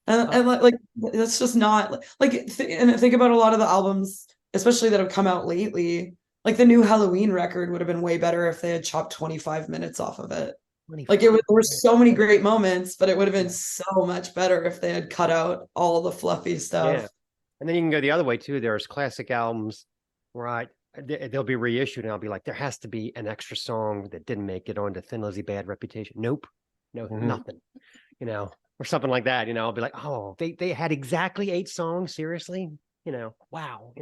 and like that's just not like and think about a lot of the albums, especially that have come out lately. Like the new Halloween record would have been way better if they had chopped 25 minutes off of it. Like there were so many great moments, but it would have been so much better if they had cut out all the fluffy stuff. Yeah. And then you can go the other way too. There's classic albums where they'll be reissued and I'll be like, there has to be an extra song that didn't make it onto Thin Lizzy Bad Reputation. Nope. No, nothing. Or something like that. I'll be like, oh, they had exactly 8 songs. Seriously? Wow.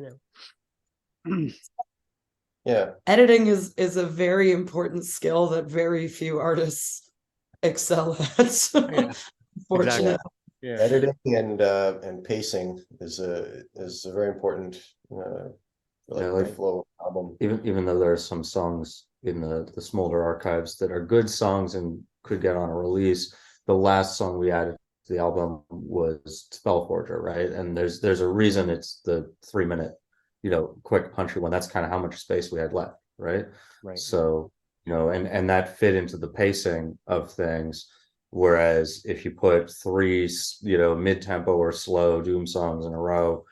Yeah. Editing is a very important skill that very few artists excel at. Unfortunately. Yeah. Editing and pacing is a very important like flow album. Even though there are some songs in the Smoulder archives that are good songs and could get on a release, the last song we added to the album was Spellforger, right? And there's a reason it's the 3-minute quick punchy one. That's kind of how much space we had left, right? So and that fit into the pacing of things, whereas if you put 3 mid-tempo or slow doom songs in a row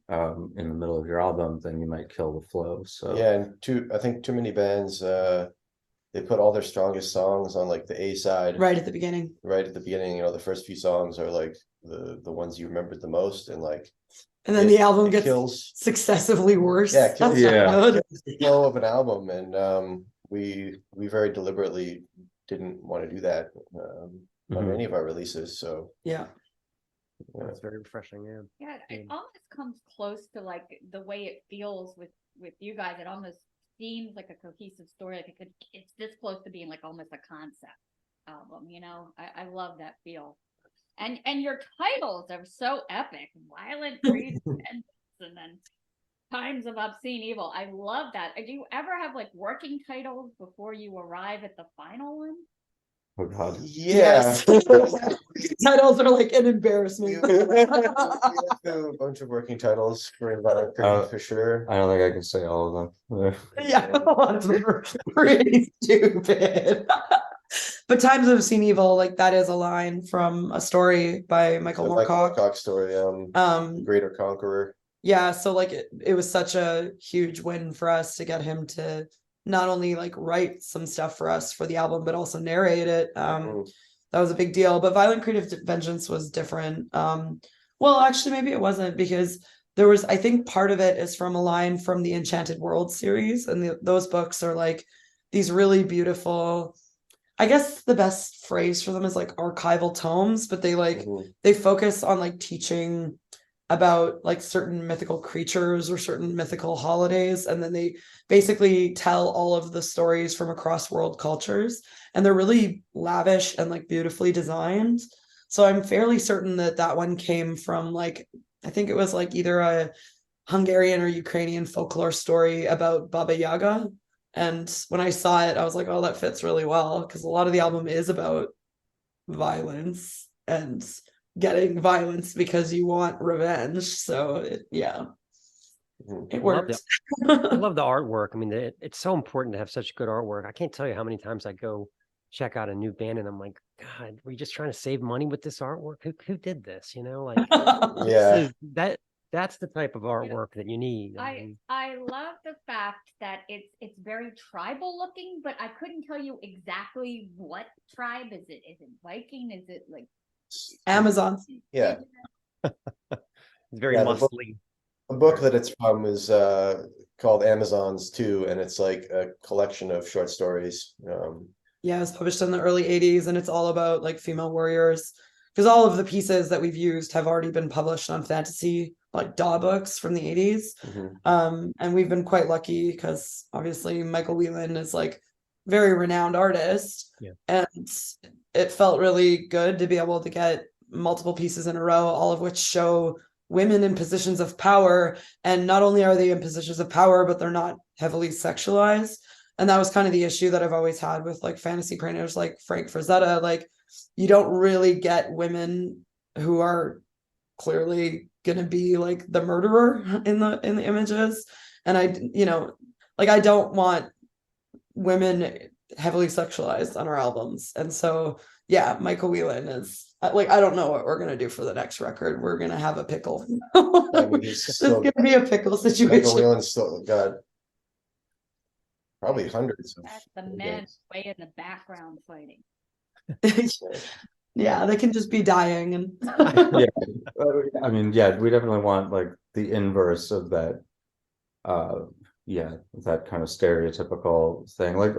in the middle of your album, then you might kill the flow. So yeah, and I think too many bands they put all their strongest songs on like the A side right at the beginning. The first few songs are like the ones you remembered the most, and then the album gets kills successively worse. Yeah, kills the flow of an album, and we very deliberately didn't want to do that on any of our releases. So that's very refreshing. Yeah, it almost comes close to like the way it feels with you guys. It almost seems like a cohesive story. Like it's this close to being like almost a concept album. I love that feel. And your titles are so epic. Violent Greed and then Times of Obscene Evil. I love that. Do you ever have like working titles before you arrive at the final one? Oh God. Yeah. Titles are like an embarrassment. We have a bunch of working titles for Violent Greed for sure. I don't think I can say all of them. Yeah, it's pretty stupid. But Times of Obscene Evil, like that is a line from a story by Michael Moorcock. Moorcock story, Greater Conqueror. Yeah, so like it was such a huge win for us to get him to not only like write some stuff for us for the album, but also narrate it. That was a big deal. But Violent Creative Vengeance was different. Well, actually, maybe it wasn't, because there was, I think part of it is from a line from the Enchanted World series, and those books are like these really beautiful, I guess the best phrase for them is like archival tomes, but they like they focus on like teaching about like certain mythical creatures or certain mythical holidays, and then they basically tell all of the stories from across world cultures, and they're really lavish and like beautifully designed. So I'm fairly certain that one came from like, I think it was like either a Hungarian or Ukrainian folklore story about Baba Yaga. And when I saw it, I was like, oh, that fits really well, because a lot of the album is about violence and getting violence because you want revenge. So yeah. It I love worked. I love the artwork. I mean, it's so important to have such good artwork. I can't tell you how many times I go check out a new band and I'm like, God, were you just trying to save money with this artwork? Who did this? You know, like Yeah. that's the type of artwork that you need. I love the fact that it's very tribal looking, but I couldn't tell you exactly what tribe. Is it Viking? Is it like Amazons. Yeah. It's very Yeah, muscly. The book that it's from is called Amazons 2, and it's like a collection of short stories. Yeah, it was published in the early 80s, and it's all about like female warriors. Because all of the pieces that we've used have already been published on fantasy, like DAW books from the 80s. And we've been quite lucky because obviously Michael Whelan is like very renowned artist. Yeah. And it felt really good to be able to get multiple pieces in a row, all of which show women in positions of power. And not only are they in positions of power, but they're not heavily sexualized. And that was kind of the issue that I've always had with like fantasy painters like Frank Frazetta. Like, you don't really get women who are clearly gonna be like the murderer in the images. And I, you know, like I don't want women heavily sexualized on our albums. And so yeah, Michael Whelan is like, I don't know what we're gonna do for the next record. We're gonna have a pickle. I mean, It's gonna be a pickle Michael situation. Whelan's still got probably hundreds of that's the men way in the background fighting? Yeah, they can just be dying and Yeah, I mean, yeah, we definitely want like the inverse of that. Yeah, that kind of stereotypical thing. Like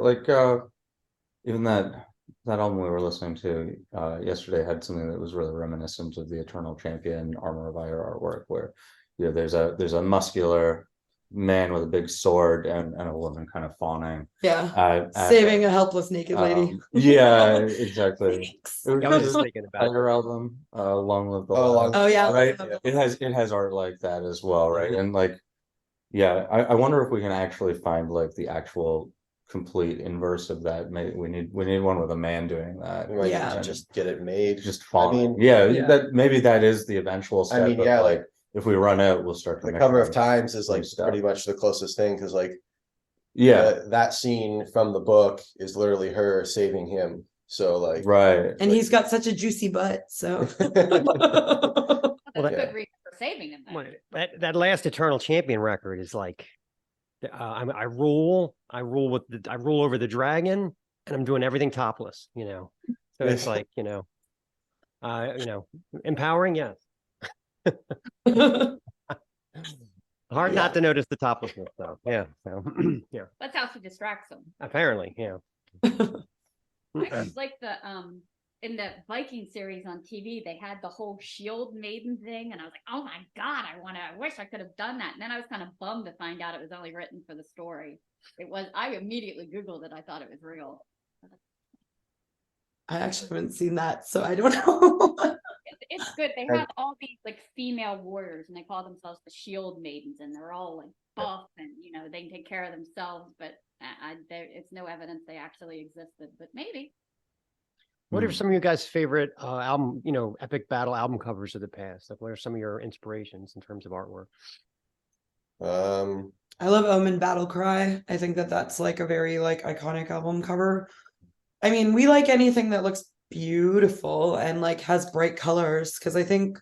even that album we were listening to yesterday had something that was really reminiscent of the Eternal Champion Armor of Fire artwork, where you know there's a muscular man with a big sword and a woman kind of fawning. Yeah, saving a helpless naked lady. Yeah, exactly. I was just thinking about Fire album, Long Live the Oh yeah, right. It has art like that as well, right? And like, yeah, I wonder if we can actually find like the actual complete inverse of that. Maybe we need one with a man doing that. We might Yeah. just get it made. Just fawning. I mean, yeah, Yeah. that maybe that is the eventual step. I mean, but, yeah, like if we run out, we'll start to the make cover our of Times is own like stuff. pretty much the closest thing, because like Yeah, that scene from the book is literally her saving him. So like right. And he's got such a juicy butt, so Well, that's Yeah. a good reason for saving him. Then. that last Eternal Champion record is like, I rule over the dragon, and I'm doing everything topless. You know, so it's like empowering. Yes, hard Yeah. not to notice the toplessness though. Yeah, so yeah, That's how she distracts him. apparently, yeah. I just like the in the Viking series on TV, they had the whole shield maiden thing, and I was like, oh my god, I wish I could have done that. And then I was kind of bummed to find out it was only written for the story. I immediately Googled it. I thought it was real. I actually haven't seen that, so I don't know. It's good. They have all these like female warriors, and they call themselves the shield maidens, and they're all like buff, and they can take care of themselves. But it's no evidence they actually existed. But maybe. What are some of your guys' favorite album, epic battle album covers of the past? Like, what are some of your inspirations in terms of artwork? I love Omen Battle Cry. I think that's like a very like iconic album cover. I mean, we like anything that looks beautiful and like has bright colors, because I think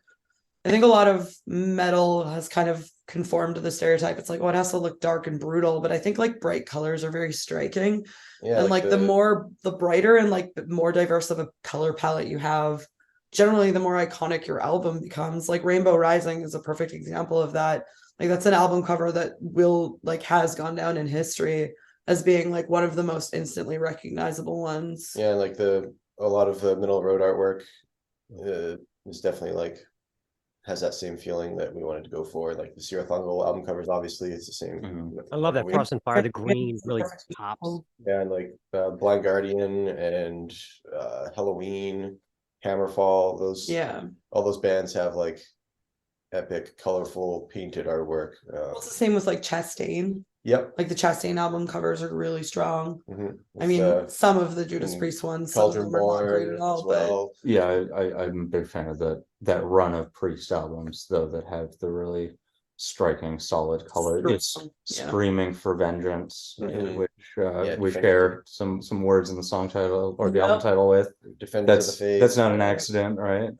a lot of metal has kind of conformed to the stereotype. It's like, oh, it has to look dark and brutal, but I think like bright colors are very striking. Yeah, and like the brighter and like the more diverse of a color palette you have, generally the more iconic your album becomes. Like Rainbow Rising is a perfect example of that. Like that's an album cover that has gone down in history as being like one of the most instantly recognizable ones. Yeah, like a lot of the middle of the road artwork is definitely like has that same feeling that we wanted to go for. Like the Sierra Thungle album covers, obviously it's the same. I love that Frost and Fire. The green really pops. Yeah, and like Blind Guardian and Halloween, Hammerfall, all those bands have like epic, colorful, painted artwork. It's the same with like Chastain. Yep. Like the Chastain album covers are really strong. Mm-hmm. I mean, some of the Judas Priest ones, some of them are not great at all. But yeah, I'm a big fan of that run of Priest albums, though, that have the really striking, solid color. It's Yeah. screaming for vengeance, Mhm. which Yeah, we Defender. share some words in the song title or the album Yep. title with. Defender of the Faith. That's not an accident, right?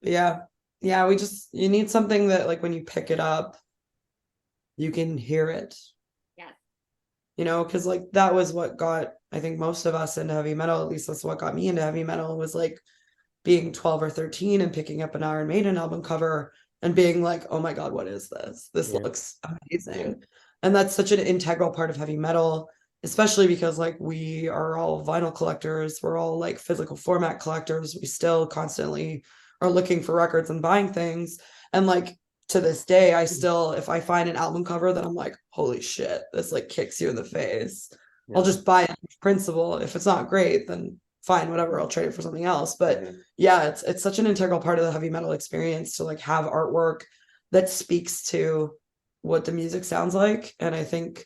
Yeah. Yeah, you need something that like when you pick it up, you can hear it. Yes. You know, because like that was what got, I think, most of us into heavy metal. At least that's what got me into heavy metal, was like being 12 or 13 and picking up an Iron Maiden album cover and being like, oh my God, what is this? This Yeah. looks amazing. And that's such an integral part of heavy metal, especially because like we are all vinyl collectors, we're all like physical format collectors. We still constantly are looking for records and buying things. And like to this day, I still, if I find an album cover that I'm like, holy shit, this like kicks you in the face, I'll just buy it in principle. If it's not great, then fine, whatever, I'll trade it for something else. But yeah, it's such an integral part of the heavy metal experience to like have artwork that speaks to what the music sounds like. And I think,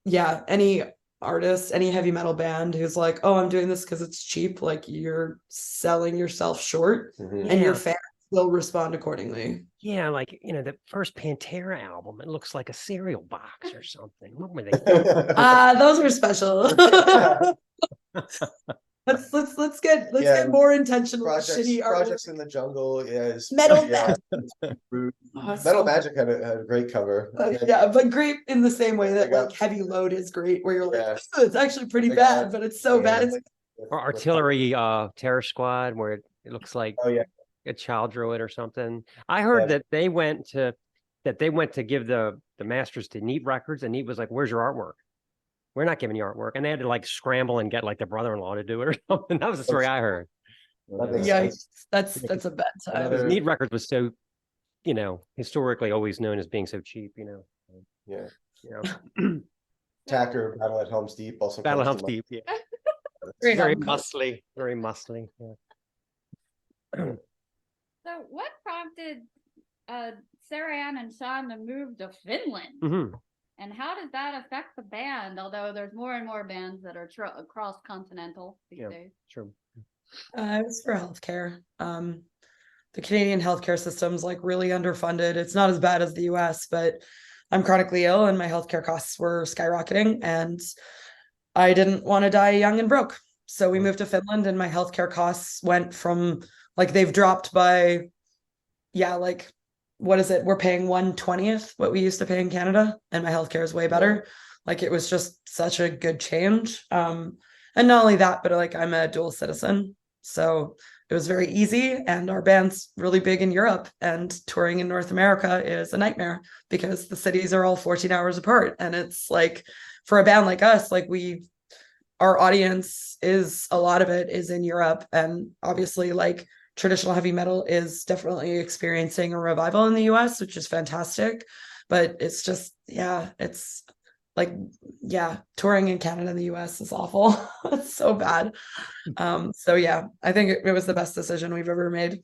yeah, any artist, any heavy metal band who's like, oh, I'm doing this because it's cheap, like you're selling yourself short, and your fans will respond accordingly. Yeah, like, you know, the first Pantera album, it looks like a cereal box or something. What were they? Those were special. Let's get more intentional. Shitty Projects in the Jungle, Metal Metal Magic had a great cover. Yeah, but great in the same way that like Heavy Load is great, where you're like, oh, it's actually pretty bad, but it's so bad. Or Artillery Terror Squad, where it looks like a child druid or something. I heard that they went to give the masters to Neat Records, and Neat was like, where's your artwork? We're not giving you artwork. And they had to like scramble and get like the brother-in-law to do it or something. That was the story I heard. Yeah, that's a bad time. Neat Records was so, you know, historically always known as being so cheap, you know. Yeah. You know. Tacker, Battle at Helm's Deep, also Battle at Helm's Deep, yeah. Very muscly, very muscly. Yeah. So what prompted Sarah Ann and Shon to move to Finland? Mm-hmm. And how does that affect the band? Although there's more and more bands that are cross-continental these days. True. It was for healthcare. The Canadian healthcare system's like really underfunded. It's not as bad as the US, but I'm chronically ill and my healthcare costs were skyrocketing, and I didn't want to die young and broke. So we moved to Finland, and my healthcare costs went from like, they've dropped by, like, what is it? We're paying 1/20th what we used to pay in Canada, and my healthcare is way better. Like, it was just such a good change. And not only that, but like, I'm a dual citizen, so it was very easy. And our band's really big in Europe, and touring in North America is a nightmare because the cities are all 14 hours apart. And it's like, for a band like us, like our audience is, a lot of it is in Europe, and obviously like traditional heavy metal is definitely experiencing a revival in the US, which is fantastic. But it's just, it's like, touring in Canada and the US is awful. It's so bad. So yeah, I think it was the best decision we've ever made.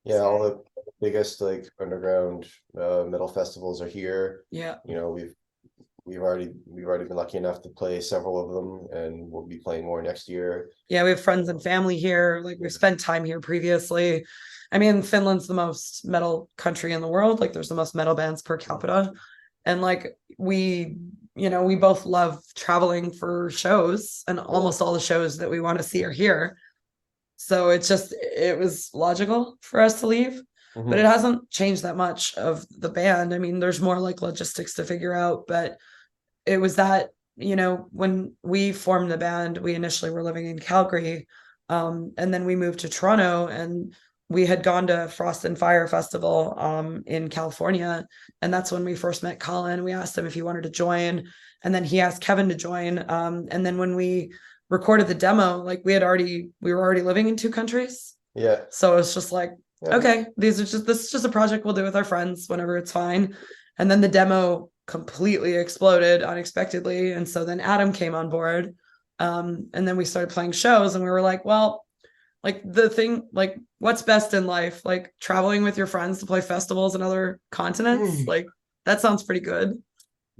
Yeah, all the biggest like underground metal festivals are here. Yeah. You know, we've already been lucky enough to play several of them, and we'll be playing more next year. Yeah, we have friends and family here. Like, we've spent time here previously. I mean, Finland's the most metal country in the world. Like, there's the most metal bands per capita. And like, we both love traveling for shows, and almost all the shows that we want to see are here. So it was logical for us to leave. But it hasn't changed that much of the band. I mean, there's more like logistics to figure out, but it was that, when we formed the band, we initially were living in Calgary, and then we moved to Toronto, and we had gone to Frost and Fire Festival in California, and that's when we first met Colin. We asked him if he wanted to join, and then he asked Kevin to join, and then when we recorded the demo, like we were already living in 2 countries. Yeah. So it's just like, okay, this is just a project we'll do with our friends whenever it's fine. And then the demo completely exploded unexpectedly, and so then Adam came on board, and then we started playing shows, and we were like, well, like, the thing, like, what's best in life? Like, traveling with your friends to play festivals in other continents, like, that sounds pretty good.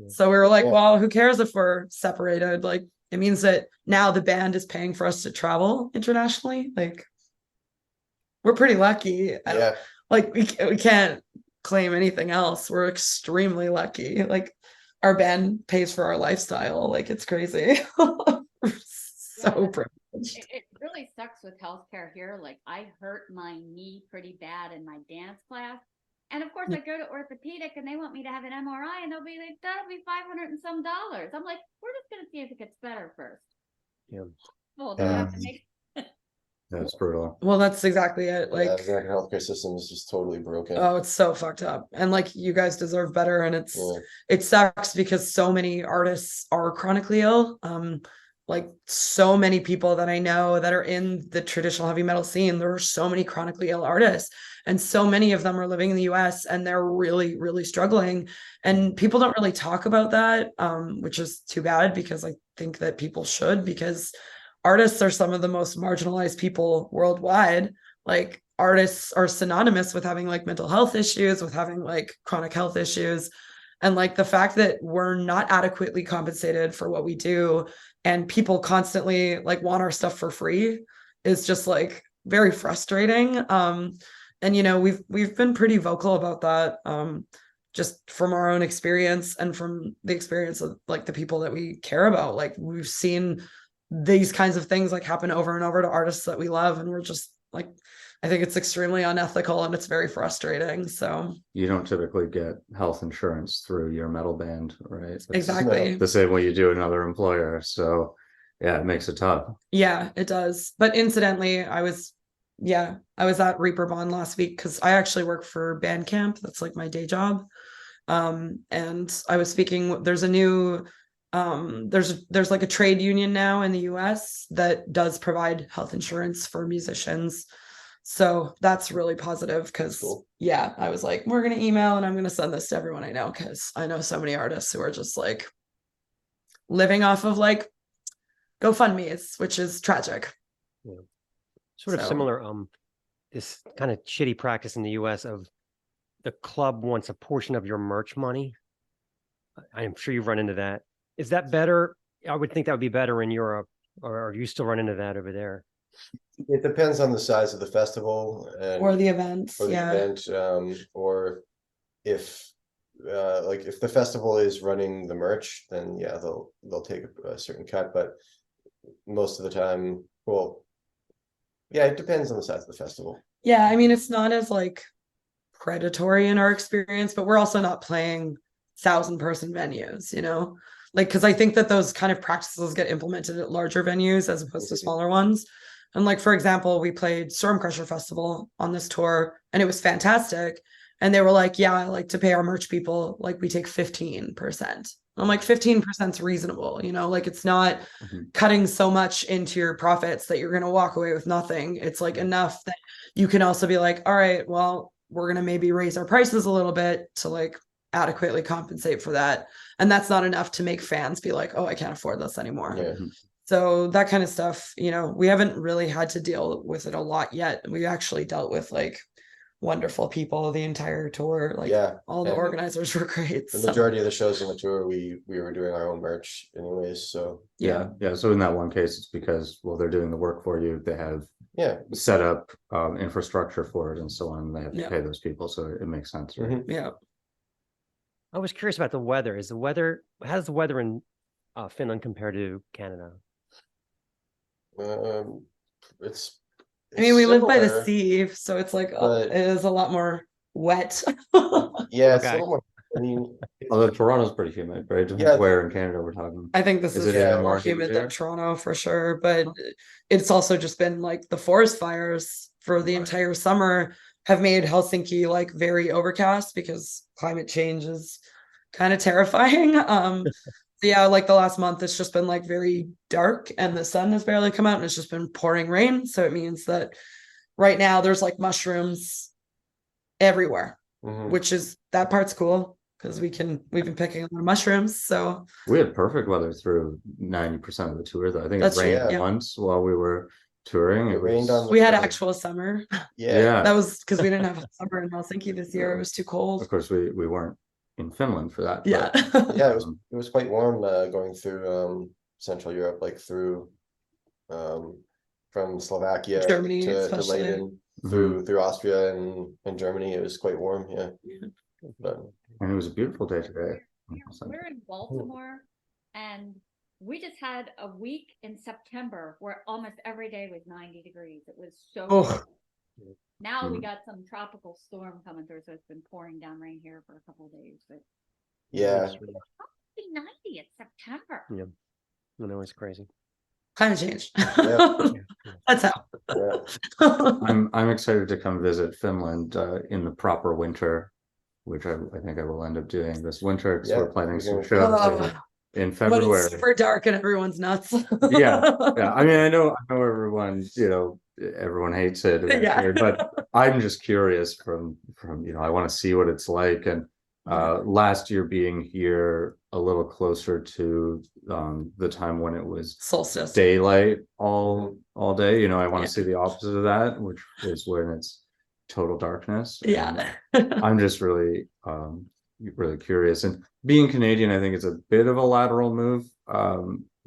So we were like, well, who cares if we're separated? Like, it means that now the band is paying for us to travel internationally. Like, we're pretty lucky. Like we can't claim anything else. We're extremely lucky. Like our band pays for our lifestyle. Like it's crazy. We're so privileged. It really sucks with healthcare here. Like I hurt my knee pretty bad in my dance class. And of course I go to orthopedic and they want me to have an MRI and they'll be like, that'll be $500 and some dollars. I'm like, we're just gonna see if it gets better first. Yeah. Well, do you have to make That's brutal. Well, that's exactly it. Yeah, Like, the American healthcare system is just totally broken. oh, it's so fucked up. And like you guys deserve better. And Yeah. it sucks because so many artists are chronically ill. Like so many people that I know that are in the traditional heavy metal scene, there are so many chronically ill artists. And so many of them are living in the US and they're really, really struggling. And people don't really talk about that, which is too bad because I think that people should, because artists are some of the most marginalized people worldwide. Like artists are synonymous with having like mental health issues, with having like chronic health issues. And like the fact that we're not adequately compensated for what we do and people constantly like want our stuff for free is just like very frustrating. And you know, we've been pretty vocal about that, just from our own experience and from the experience of like the people that we care about. Like we've seen these kinds of things like happen over and over to artists that we love, and we're just like, I think it's extremely unethical and it's very frustrating. So You don't typically get health insurance through your metal band, right? It's exactly the same way you do another employer. So yeah, it makes it tough. Yeah, it does. But incidentally, I was at Reaper Bond last week because I actually work for Bandcamp. That's like my day job. And I was speaking, there's a new there's like a trade union now in the US that does provide health insurance for musicians. So that's really positive because Cool. yeah, I was like, we're gonna email and I'm gonna send this to everyone I know because I know so many artists who are just like living off of like GoFundMe's, which is tragic. Yeah. Sort of So- similar, this kind of shitty practice in the US of the club wants a portion of your merch money. I'm sure you've run into that. Is that better? I would think that would be better in Europe, or do you still run into that over there? It depends on the size of the festival and Or the events, or the yeah. event, or if like if the festival is running the merch, then yeah, they'll take a certain cut, but most of the time, well, yeah, it depends on the size of the festival. Yeah, I mean, it's not as like predatory in our experience, but we're also not playing 1,000-person venues, you know? Like, because I think that those kind of practices get implemented at larger venues as opposed to smaller ones. And like, for example, we played Stormcrusher Festival on this tour and it was fantastic. And they were like, yeah, I like to pay our merch people, like we take 15%. I'm like, 15% is reasonable, you know, like it's not cutting so much into your profits that you're going to walk away with nothing. It's like enough that you can also be like, all right, well, we're going to maybe raise our prices a little bit to like adequately compensate for that. And that's not enough to make fans be like, oh, I can't afford this anymore. Yeah. So that kind of stuff, you know, we haven't really had to deal with it a lot yet. We actually dealt with like wonderful people the entire tour. Like Yeah, all the and organizers were great. The so- majority of the shows on the tour, we were doing our own merch anyways, so Yeah. So in that one case, it's because, well, they're doing the work for you. They have yeah, set up infrastructure for it and so on. They have to Yeah. pay those people. So it makes sense. Right? Mhm. Yeah. I was curious about the weather. How does the weather in Finland compare to Canada? It's I mean, we live by the similar, sea, so it's like but- it is a lot more wet. yeah, it's a Okay. little more, I mean, Although Toronto's pretty humid, right? Yeah. Where in Canada we're talking. I think this Is is it even more more humid humid than here? Toronto for sure, but it's also just been like the forest fires for the entire summer have made Helsinki like very overcast because climate change is kind of terrifying. So yeah, like the last month it's just been like very dark and the sun has barely come out and it's just been pouring rain. So it means that right now there's like mushrooms everywhere, mhm. which is that part's cool because we've been picking a lot of mushrooms. So We had perfect weather through 90% of the tour, though. I think That's it true, rained yeah. once while we were touring. It rained on the we had road. actual summer. Yeah, That was because we didn't have summer in Helsinki this year. It was too cold. Of course, we weren't in Finland for that. Yeah. but, yeah, it was quite warm going through Central Europe, like through from Slovakia Germany, to especially. Leiden. through Austria and Germany. It was quite warm, yeah. But And it was a beautiful day today. We're in Baltimore, and we just had a week in September where almost every day was 90 degrees. It was so Oh. good. Now we got some tropical storm coming through, so it's been pouring down rain here for a couple of days. But yeah, it's probably 90. It's September. Yeah, I know, it's crazy. Kind of changed. Yeah. That's how. yeah. I'm excited to come visit Finland in the proper winter, which I think I will end up doing this winter because Yeah, we're planning some you're trips gonna- in When February. it's super dark and everyone's nuts. Yeah. I mean, I know everyone, everyone hates it eventually, but I'm just curious from I want to see what it's like. And last year being here a little closer to the time when it was Solstice. daylight all day, I want to see the opposite of that, which is when it's total darkness. Yeah. I'm just really curious. And being Canadian, I think it's a bit of a lateral move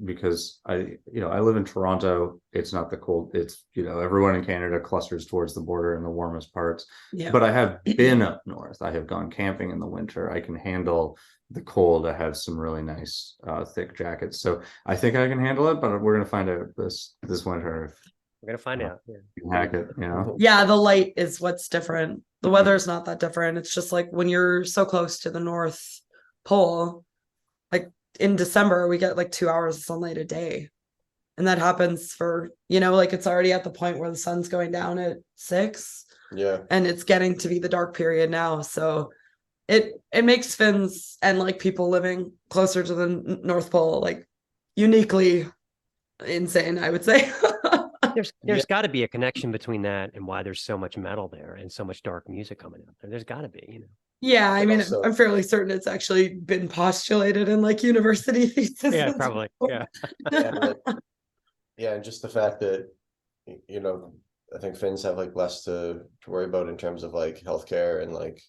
because I live in Toronto. It's not the cold. It's, everyone in Canada clusters towards the border in the warmest parts. Yeah. But I have been up north. I have gone camping in the winter. I can handle the cold. I have some really nice thick jackets. So I think I can handle it, but we're going to find out this winter. We're gonna find out. You can hack it, Yeah, the light is what's different. The weather's not that different. It's just like when you're so close to the North Pole, like in December, we get like 2 hours of sunlight a day. And that happens for, like it's already at the point where the sun's going down at 6. Yeah. And it's getting to be the dark period now. So it makes Finns and like people living closer to the North Pole like uniquely insane, I would say. There's got to be a connection between that and why there's so much metal there and so much dark music coming out there. There's got to be, Yeah, I mean, also- I'm fairly certain it's actually been postulated in like university theses. Yeah, probably. Yeah. Yeah, and just the fact that I think Finns have like less to worry about in terms of like healthcare and like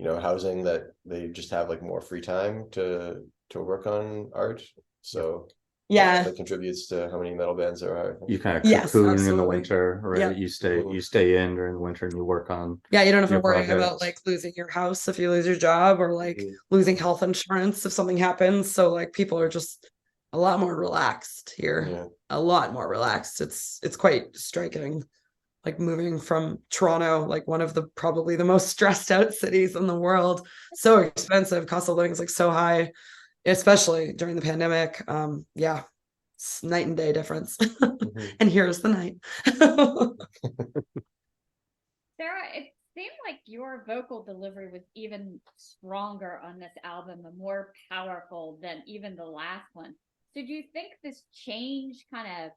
housing, that they just have like more free time to work on art. So Yeah. that contributes to how many metal bands there are. You kind of Yes, cocoon in the absolutely. winter, right? Yeah. You stay in during the winter and you work on. Yeah, you don't have to your worry about projects. like losing your house if you lose your job or like losing health insurance if something happens. So like people are just a lot more relaxed here. Yeah. A lot more relaxed. It's quite striking. Like moving from Toronto, like one of the probably the most stressed out cities in the world. So expensive. Cost of living is like so high, especially during the pandemic. Yeah. It's night and day difference. And here's the night. Sarah, it seemed like your vocal delivery was even stronger on this album and more powerful than even the last one. So do you think this change kind of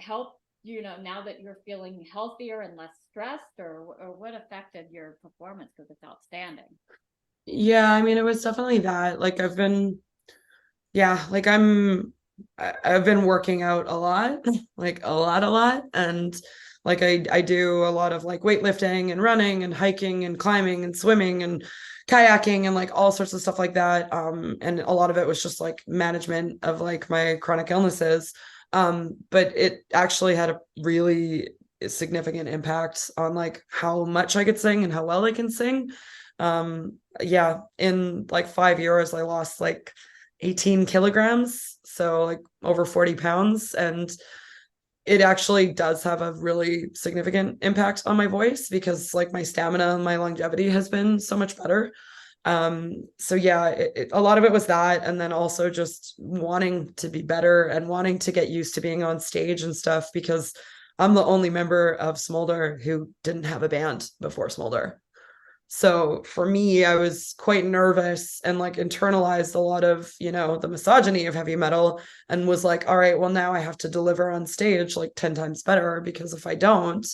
helped, now that you're feeling healthier and less stressed, or what affected your performance? Because it's outstanding. Yeah, I mean, it was definitely that. Like I've been working out a lot, like a lot. And like I do a lot of like weightlifting and running and hiking and climbing and swimming and kayaking and like all sorts of stuff like that. And a lot of it was just like management of like my chronic illnesses. But it actually had a really significant impact on like how much I could sing and how well I can sing. Yeah, in like 5 years, I lost like 18 kilograms, so like over 40 pounds. And it actually does have a really significant impact on my voice because like my stamina and my longevity has been so much better. So yeah, a lot of it was that. And then also just wanting to be better and wanting to get used to being on stage and stuff, because I'm the only member of Smoulder who didn't have a band before Smoulder. So for me, I was quite nervous and like internalized a lot of, the misogyny of heavy metal, and was like, all right, well, now I have to deliver on stage like 10 times better, because if I don't,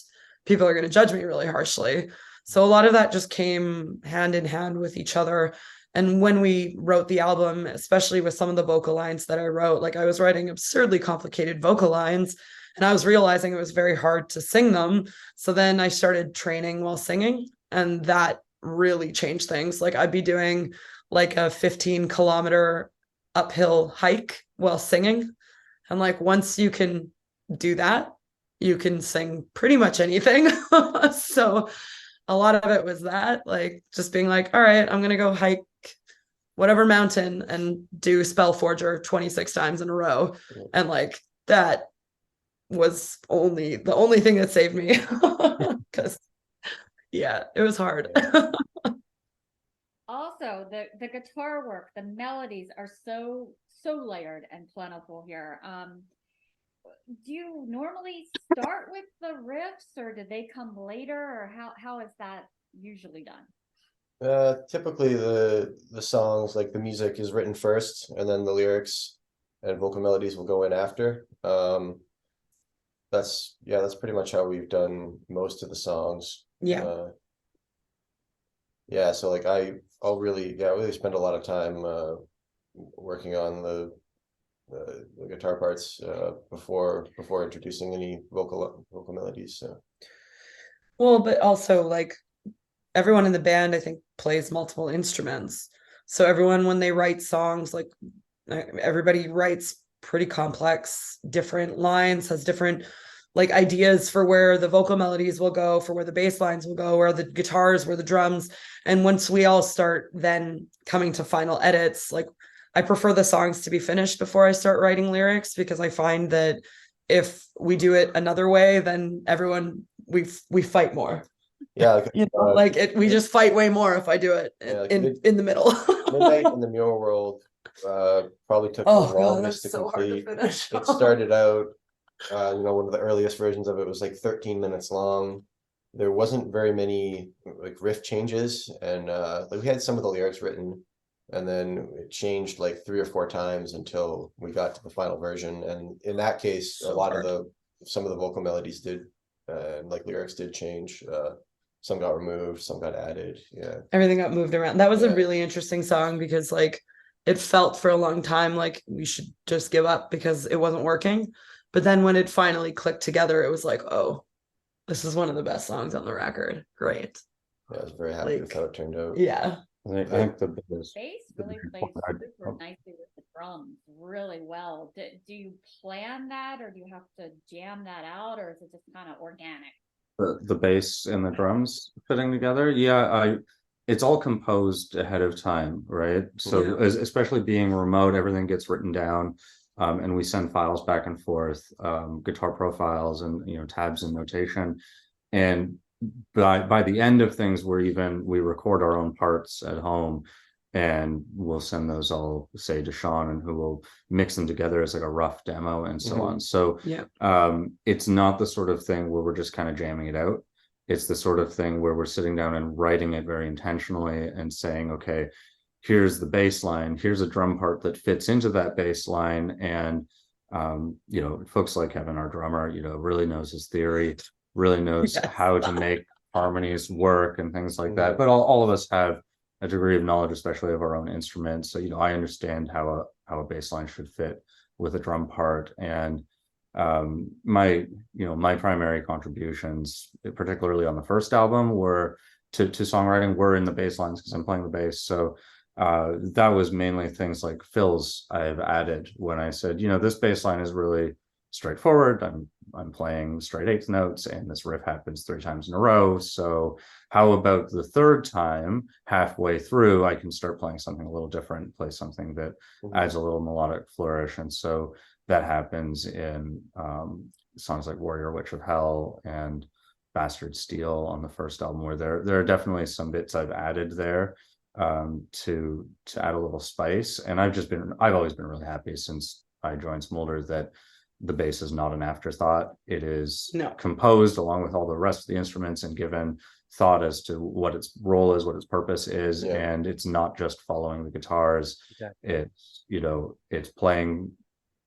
people are going to judge me really harshly. So a lot of that just came hand in hand with each other. And when we wrote the album, especially with some of the vocal lines that I wrote, like I was writing absurdly complicated vocal lines, and I was realizing it was very hard to sing them. So then I started training while singing, and that really changed things. Like I'd be doing like a 15-kilometer uphill hike while singing. And like once you can do that, you can sing pretty much anything. So a lot of it was that, like just being like, all right, I'm gonna go hike whatever mountain and do Spell Forger 26 times in a row. And like that was the only thing that saved me. Because yeah, it was hard. Also, the guitar work, the melodies are so layered and plentiful here. Do you normally start with the riffs, or do they come later, or how is that usually done? Typically the songs, like the music is written first, and then the lyrics and vocal melodies will go in after. That's pretty much how we've done most of the songs. Yeah. Yeah, so like I'll really spend a lot of time working on the guitar parts before introducing any vocal melodies. So. Well, but also like everyone in the band, I think, plays multiple instruments. So everyone, when they write songs, like everybody writes pretty complex, different lines, has different like ideas for where the vocal melodies will go, for where the bass lines will go, where the guitars, where the drums. And once we all start then coming to final edits, like I prefer the songs to be finished before I start writing lyrics, because I find that if we do it another way, then everyone we fight more. Yeah, like, you know, like we just fight way more if I do it in the middle. Midnight in the Mural World probably took the longest to complete. It started out, one of the earliest versions of it was like 13 minutes long. There wasn't very many like riff changes, and like we had some of the lyrics written, and then it changed like 3 or 4 times until we got to the final version. And in that case, some of the vocal melodies did, like lyrics did change. Some got removed, some got added. Yeah, everything got moved around. That was a really interesting song, because like it felt for a long time like we should just give up because it wasn't working. But then when it finally clicked together, it was like, oh, this is one of the best songs on the record. Great. Yeah, I was very happy with how it turned out. Yeah. I think the biggest Bass really plays super nicely with the drums really well. Do you plan that, or do you have to jam that out, or is it just kind of organic? The bass and the drums fitting together. Yeah, it's all composed ahead of time, right? So especially being remote, everything gets written down, and we send files back and forth, guitar profiles and tabs and notation. And by the end of things, we record our own parts at home, and we'll send those all, say, to Shon, and who will mix them together as like a rough demo and so on. So it's not the sort of thing where we're just kind of jamming it out. It's the sort of thing where we're sitting down and writing it very intentionally and saying, okay, here's the bass line, here's a drum part that fits into that bass line. And folks like Kevin, our drummer, really knows his theory, really knows how to make harmonies work and things like that. But all of us have a degree of knowledge, especially of our own instruments. So, I understand how a bass line should fit with a drum part. And my primary contributions, particularly on the first album, were to songwriting, were in the bass lines, because I'm playing the bass. So that was mainly things like fills I've added when I said, this bass line is really straightforward. I'm playing straight eighth notes, and this riff happens 3 times in a row. So how about the third time, halfway through, I can start playing something a little different, play something that adds a little melodic flourish. And so that happens in songs like Warrior Witch of Hell and Bastard Steel on the first album, where there are definitely some bits I've added there to add a little spice. And I've always been really happy since I joined Smoulder that the bass is not an afterthought. It is composed along with all the rest of the instruments and given thought as to what its role is, what its purpose is. And it's not just following the guitars. It's playing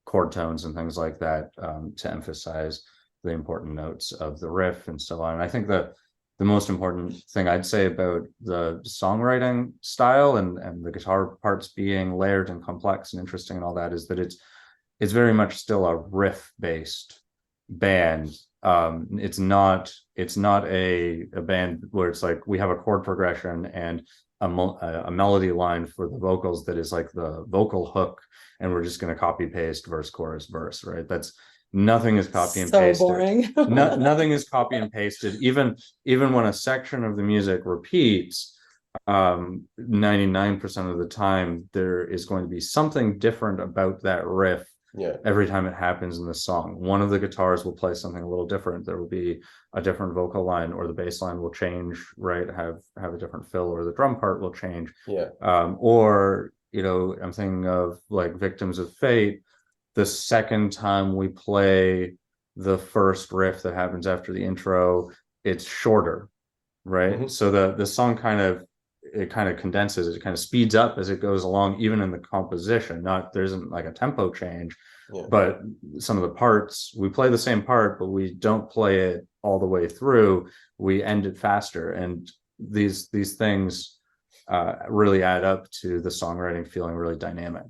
chord tones and things like that to emphasize the important notes of the riff and so on. And I think the most important thing I'd say about the songwriting style and the guitar parts being layered and complex and interesting and all that is that it's very much still a riff-based band. It's not a band where it's like we have a chord progression and a melody line for the vocals that is like the vocal hook, and we're just going to copy paste verse, chorus, verse, right? Nothing is copy and So pasted. boring. Nothing is copy and pasted. Even when a section of the music repeats, 99% of the time there is going to be something different about that riff every time it happens in the song. One of the guitars will play something a little different. There will be a different vocal line, or the bass line will change, right? Have a different fill, or the drum part will change. Or, you know, I'm thinking of like Victims of Fate. The second time we play the first riff that happens after the intro, it's shorter, right? So the song kind of condenses, it kind of speeds up as it goes along, even in the composition. There isn't like a tempo change, but some of the parts, we play the same part, but we don't play it all the way through. We end it faster, and these things really add up to the songwriting feeling really dynamic.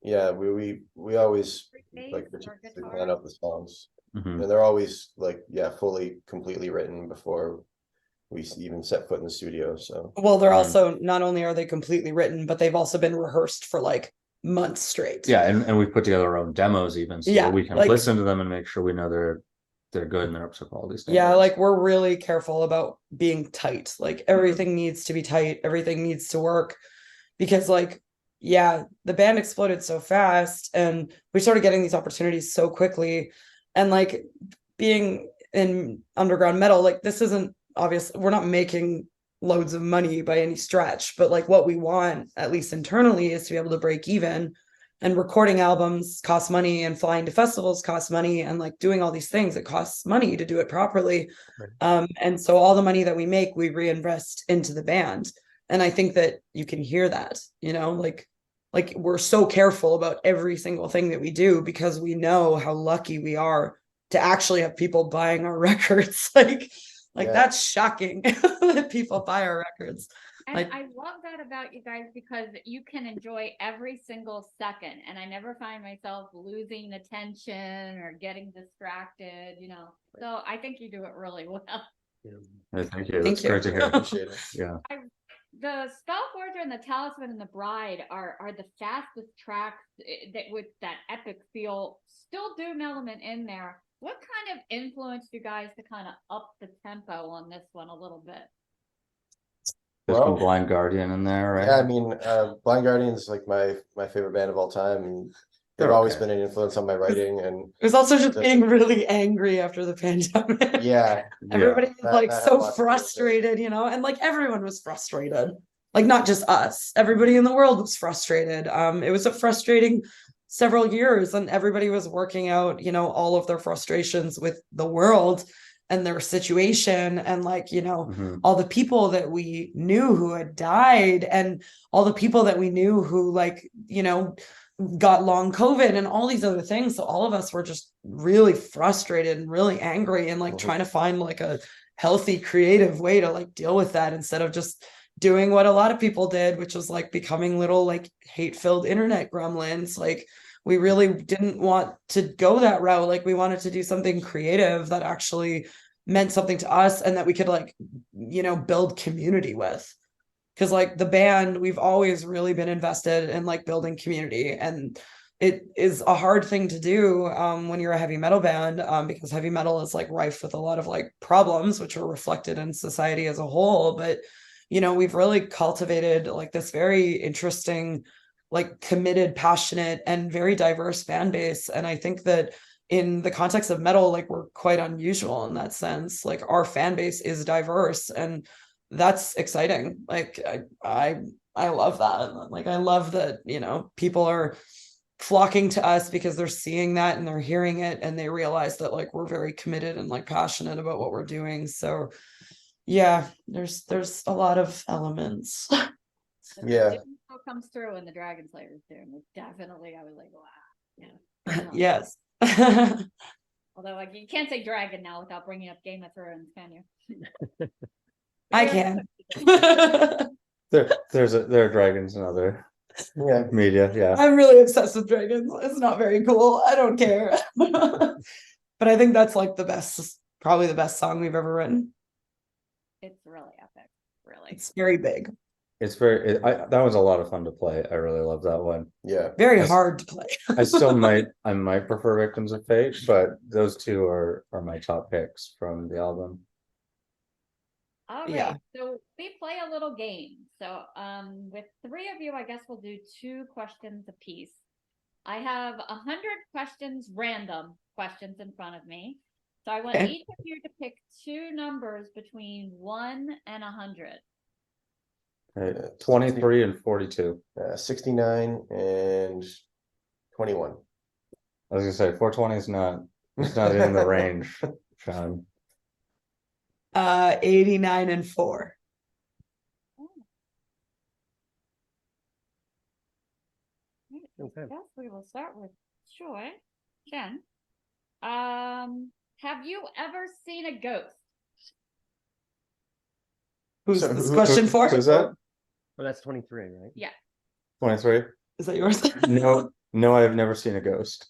Yeah, we always like plan out the songs, and they're always like fully completely written before we even set foot in the studio. So well, they're also, not only are they completely written, but they've also been rehearsed for like months straight. Yeah, and we put together our own demos even, so that we can listen to them and make sure we know they're good and they're up to quality standards. Yeah, like we're really careful about being tight. Like everything needs to be tight, everything needs to work, because like the band exploded so fast and we started getting these opportunities so quickly. And like being in underground metal, like this isn't obviously, we're not making loads of money by any stretch, but like what we want, at least internally, is to be able to break even. And recording albums costs money, and flying to festivals costs money, and like doing all these things, it costs money to do it properly. And so all the money that we make, we reinvest into the band. And I think that you can hear that, you know, like we're so careful about every single thing that we do, because we know how lucky we are to actually have people buying our records. That's shocking that people buy our records. And I love that about you guys, because you can enjoy every single second, and I never find myself losing attention or getting distracted, you know. So I think you do it really well. Thank you. That's great to hear. Appreciate it. Yeah. The Spell Forger and the Talisman and the Bride are the fastest tracks that with that epic feel, still doom element in there. What kind of influenced you guys to kind of up the tempo on this one a little bit? There's some Blind Guardian in there, right? Yeah, I mean, Blind Guardian is like my favorite band of all time, and they've always been an influence on my writing. And it was also just being really angry after the pandemic. Everybody was like so frustrated, you know, and like everyone was frustrated, like not just us, everybody in the world was frustrated. It was a frustrating several years, and everybody was working out, you know, all of their frustrations with the world and their situation, and like, you know, all the people that we knew who had died, and all the people that we knew who, like, you know, got long COVID and all these other things. So all of us were just really frustrated and really angry, and like trying to find like a healthy, creative way to like deal with that, instead of just doing what a lot of people did, which was like becoming little like hate-filled internet gremlins. Like we really didn't want to go that route. Like we wanted to do something creative that actually meant something to us, and that we could like, you know, build community with. Because like the band, we've always really been invested in like building community, and it is a hard thing to do when you're a heavy metal band, because heavy metal is like rife with a lot of like problems, which are reflected in society as a whole. But, you know, we've really cultivated like this very interesting, like committed, passionate, and very diverse fan base. And I think that in the context of metal, like we're quite unusual in that sense. Like our fan base is diverse, and that's exciting. Like I love that. Like I love that, you know, people are flocking to us because they're seeing that and they're hearing it, and they realize that like we're very committed and like passionate about what we're doing. So yeah, there's a lot of elements. It comes through in the Dragon Slayers too. Definitely, I was like, wow. Yeah. Yes. Although like you can't say dragon now without bringing up Game of Thrones, can you? I can. There are dragons in other media. Yeah. I'm really obsessed with dragons. It's not very cool. I don't care. But I think that's like probably the best song we've ever written. It's really epic. Really. It's very big. It's very. That was a lot of fun to play. I really love that one. Yeah. Very I- hard to play. I might prefer Victims of Fate, but those two are my top picks from the album. All right. Yeah. So we play a little game. So with three of you, I guess we'll do 2 questions apiece. I have 100 questions, random questions in front of me. So I want Okay. each of you to pick 2 numbers between 1 and 100. Right. 23 and 42. 69 and 21. I was gonna say 420 is not. It's not in the range, Sean. 89 and 4. I guess we will start with Joy. Jen. Have you ever seen a ghost? Who's this question for? Who's that? Well, that's 23, right? Yeah. 23. Is that yours? No, I've never seen a ghost.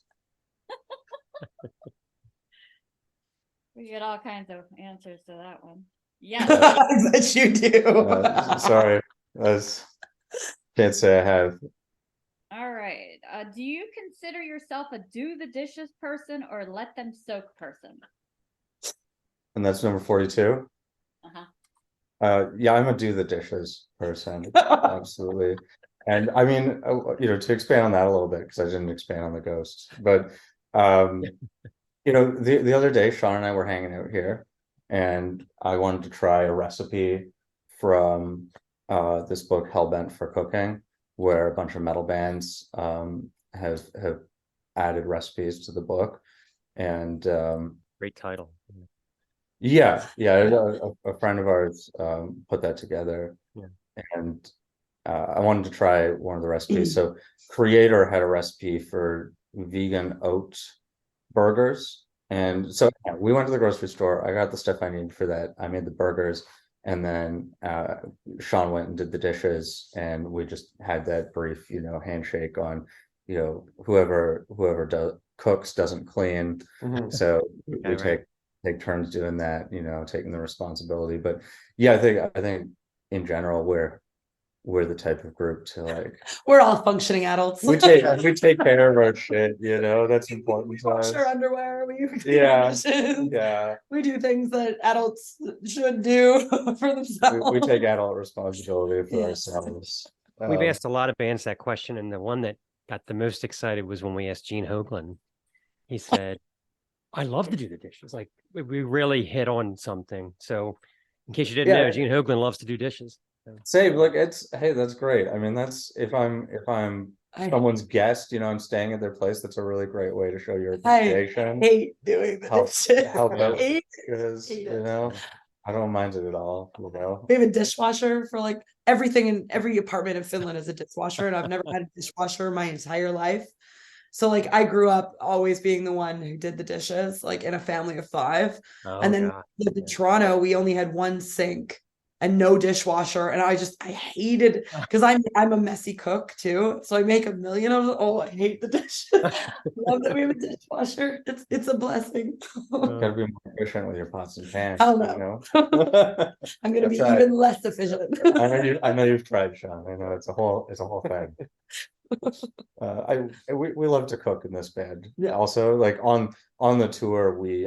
We get all kinds of answers to that one. Yes. That you do. Sorry, can't say I have. All right. Do you consider yourself a do the dishes person or let them soak person? And that's number 42. Yeah, I'm a do the dishes person. Absolutely. And I mean, to expand on that a little bit, because I didn't expand on the ghosts, but the other day, Shon and I were hanging out here, and I wanted to try a recipe from this book, Hellbent for Cooking, where a bunch of metal bands have added recipes to the book, and Great title. yeah, a friend of ours put that together, and I wanted to try one of the recipes. So Creator had a recipe for vegan oat burgers, and so we went to the grocery store. I got the stuff I needed for that. I made the burgers, and then Shon went and did the dishes, and we just had that brief, handshake on, whoever cooks doesn't clean. So we take turns doing that, taking the responsibility. But yeah, I think in general we're the type of group to we're all functioning adults. we take care of our shit, that's important to us. Wash our underwear, we Yeah. we do things that adults should do for themselves. We take adult responsibility for ourselves. We've asked a lot of bands that question, and the one that got the most excited was when we asked Gene Hoglan. He said, I love to do the dishes. Like, we really hit on something. So in case you didn't know, Gene Hoglan loves to do dishes. Same, hey, that's great. I mean, that's if I'm someone's guest, I'm staying at their place. That's a really great way to show your appreciation. I hate doing this. Help out because I don't mind it at all. We have a dishwasher for everything in every apartment in Finland is a dishwasher, and I've never had a dishwasher my entire life. So I grew up always being the one who did the dishes, in a family of 5. And then in Toronto, we only had one sink and no dishwasher, and I hated, because I'm a messy cook too, so I make a million of them. I hate the dishes. Love that we have a dishwasher. It's a blessing. Gotta be more efficient with your pots and pans. Oh no. I'm gonna be even less efficient. I know you've tried, Shon. I know it's a whole thing. We love to cook in this band. Yeah. Also, on the tour, we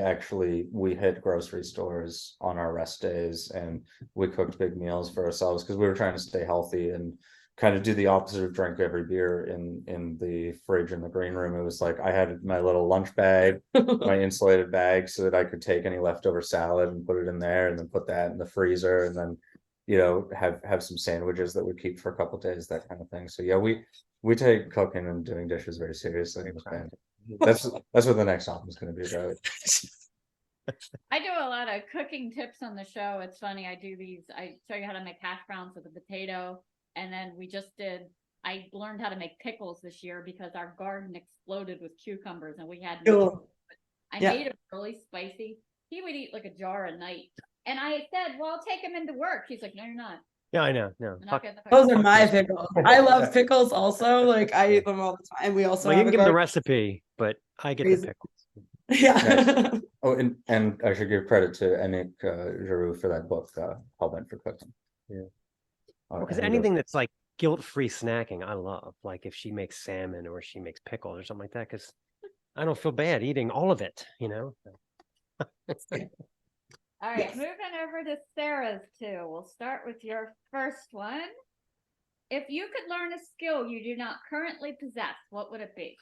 hit grocery stores on our rest days, and we cooked big meals for ourselves because we were trying to stay healthy and kind of do the opposite of drink every beer in the fridge in the green room. It was I had my little lunch bag, my insulated bag, so that I could take any leftover salad and put it in there, and then put that in the freezer, and then have some sandwiches that we keep for a couple days, that kind of thing. So yeah, we take cooking and doing dishes very seriously. That's what the next album is going to be about. I do a lot of cooking tips on the show. It's funny. I show you how to make hash browns with a potato. And then I learned how to make pickles this year because our garden exploded with cucumbers and we had I made it really spicy. He would eat a jar a night. And I said, well, I'll take him into work. He's like, no, you're not. Yeah, I know. No. Those are my pickles. I love pickles also. I eat them all the time. We also you can give the recipe, but I get the pickles. Yeah. Oh, and I should give credit to Anik Giroux for that book, Hellbent for Cooking. Yeah. Because I hate anything that's like guilt-free snacking, I love. Like if she makes salmon or she makes pickles or something like that, because I don't feel bad eating all of it, you know? All right, moving over to Sarah's two. We'll start with your first one. If you could learn a skill you do not currently possess, what would it be?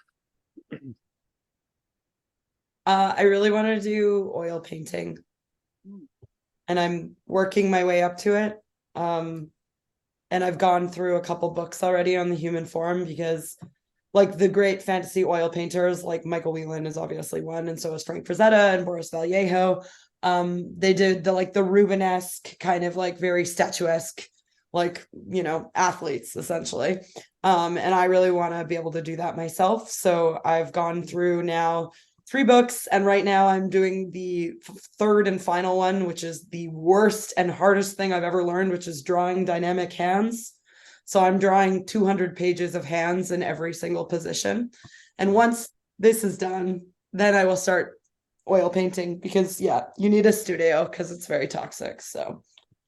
I really want to do oil painting, and I'm working my way up to it. And I've gone through a couple books already on the human form, because like the great fantasy oil painters, like Michael Whelan is obviously one, and so is Frank Frazetta and Boris Vallejo. They did the Rubenesque kind of like very statuesque, like, you know, athletes essentially. And I really want to be able to do that myself. So I've gone through now 3 books, and right now I'm doing the third and final one, which is the worst and hardest thing I've ever learned, which is drawing dynamic hands. So I'm drawing 200 pages of hands in every single position. And once this is done, then I will start oil painting, because yeah, you need a studio because it's very toxic. So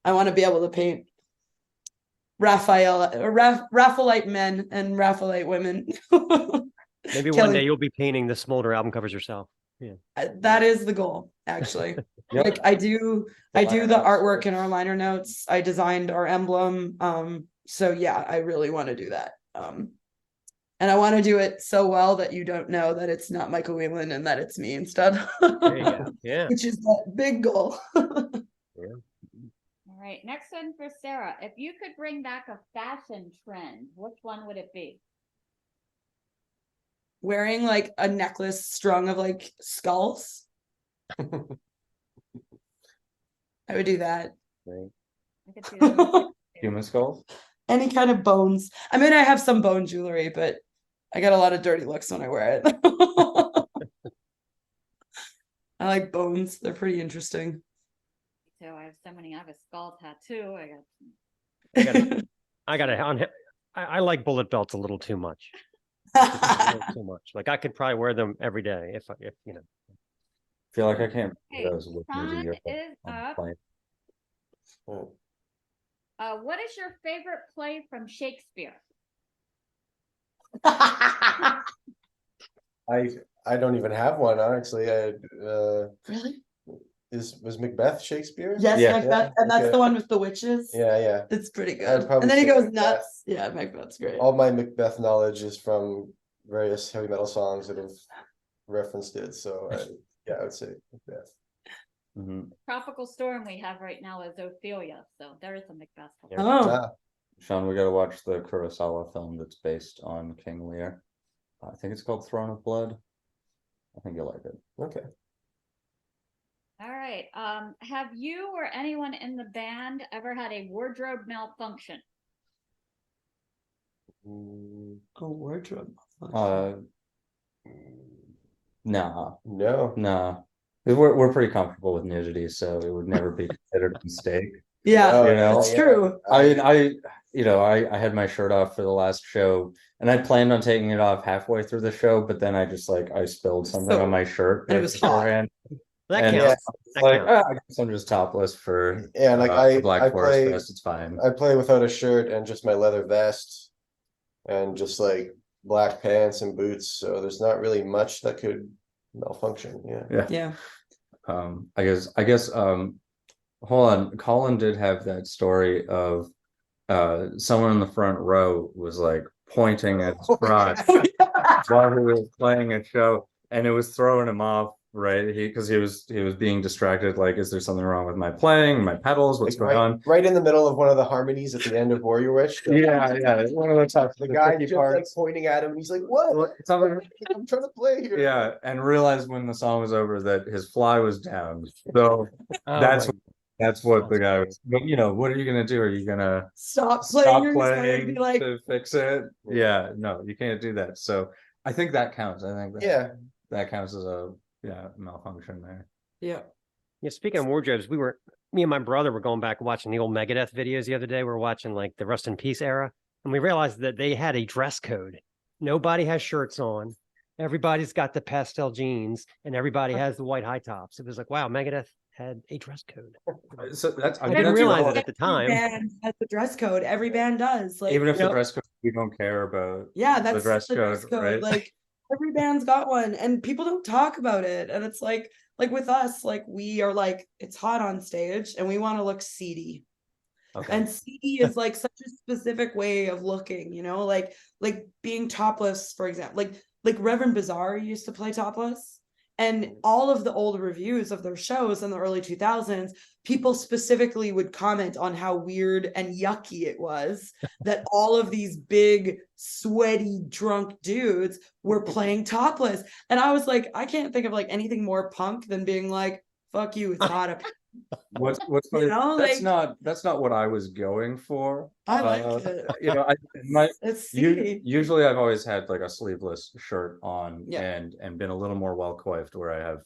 I want to be able to paint Raphaelite men and Raphaelite women. Maybe one day you'll be painting the Smoulder album covers yourself. Yeah, that is the goal, actually. Yep. Like I do the artwork in our liner notes. I designed our emblem. So yeah, I really want to do that. And I want to do it so well that you don't know that it's not Michael Whelan and that it's me instead. there you go. Yeah. Which is that big goal. Yeah. All right, next one for Sarah. If you could bring back a fashion trend, which one would it be? Wearing like a necklace strung of like skulls. I would do that. Right. I could see that. Human skulls. Any kind of bones. I mean, I have some bone jewelry, but I got a lot of dirty looks when I wear it. I like bones. They're pretty interesting. So I have so many. I have a skull tattoo. I like bullet belts a little too much. A little too much. Like I could probably wear them every day if you know. Feel like I can't Okay, do those with Shon music here, is but I'm up. playing. What is your favorite play from Shakespeare? I don't even have one, honestly. Really? Was Macbeth Shakespeare? Yes, Yeah. Macbeth, and that's Okay. the one with the witches. Yeah. It's pretty I'd good. probably And then he say goes Macbeth. nuts. Yeah, Macbeth's great. All my Macbeth knowledge is from various heavy metal songs that have referenced it. So I would say Macbeth. Mhm. Tropical storm we have right now is Ophelia, so there is a Macbeth. Yeah. Oh. Ah, Shon, we got to watch the Kurosawa film that's based on King Lear. I think it's called Throne of Blood. I think you'll like it. okay. All right. Have you or anyone in the band ever had a wardrobe malfunction? A wardrobe. Nah, No. nah. We're pretty comfortable with nudity, so it would never be considered a mistake. Yeah, Oh, You know? that's true. I mean, I had my shirt off for the last show, and I planned on taking it off halfway through the show, but then I spilled something on my shirt And it was hot. beforehand. That And counts. I was like, I guess I'm just topless for Yeah, like for Black I Forest play Fest. It's fine. I play without a shirt and just my leather vest and just like black pants and boots. So there's not really much that could malfunction. Yeah. Yeah. I guess hold on. Colin did have that story of someone in the front row was like pointing at his crotch while he was playing a show, and it was throwing him off, right? Because he was being distracted, like, is there something wrong with my playing, my pedals, what's Like going on? right in the middle of one of the harmonies at the end of Warrior Witch. Yeah, one of the top The guy tricky just like parts. pointing at him and he's like, what? Something- I'm trying to play here. Yeah, and realized when the song was over that his fly was down. So Oh, that's what the guy was. But what are you gonna do? Are you gonna Stop playing. You're just gonna playing be like, to fix it? Yeah, no, you can't do that. So I think that counts. I think that counts as a malfunction there. yeah. Yeah, speaking of wardrobes, me and my brother were going back watching the old Megadeth videos the other day. We were watching like the Rust in Peace era, and we realized that they had a dress code. Nobody has shirts on. Everybody's got the pastel jeans, and everybody has the white high tops. It was like, wow, Megadeth had a dress code. So that's, I mean, didn't that's realize all- it at the Every time. band has a dress code. Every band does. Like, even if you the know- dress code, we don't care about. yeah, the that's dress the dress code, code. right? Like every band's got one, and people don't talk about it. And it's like with us, like we are like it's hot on stage, and we want to look seedy. Okay. And seedy is like such a specific way of looking, you know, like being topless, for example, like Reverend Bizarre used to play topless. And all of the old reviews of their shows in the early 2000s, people specifically would comment on how weird and yucky it was that all of these big, sweaty, drunk dudes were playing topless. And I was like, I can't think of like anything more punk than being like, fuck you, it's hot up here. What's You funny? know, That's like- not what I was going for. I like it. You know, It's seedy. usually I've always had like a sleeveless shirt on, Yeah. and been a little more well coiffed, where I have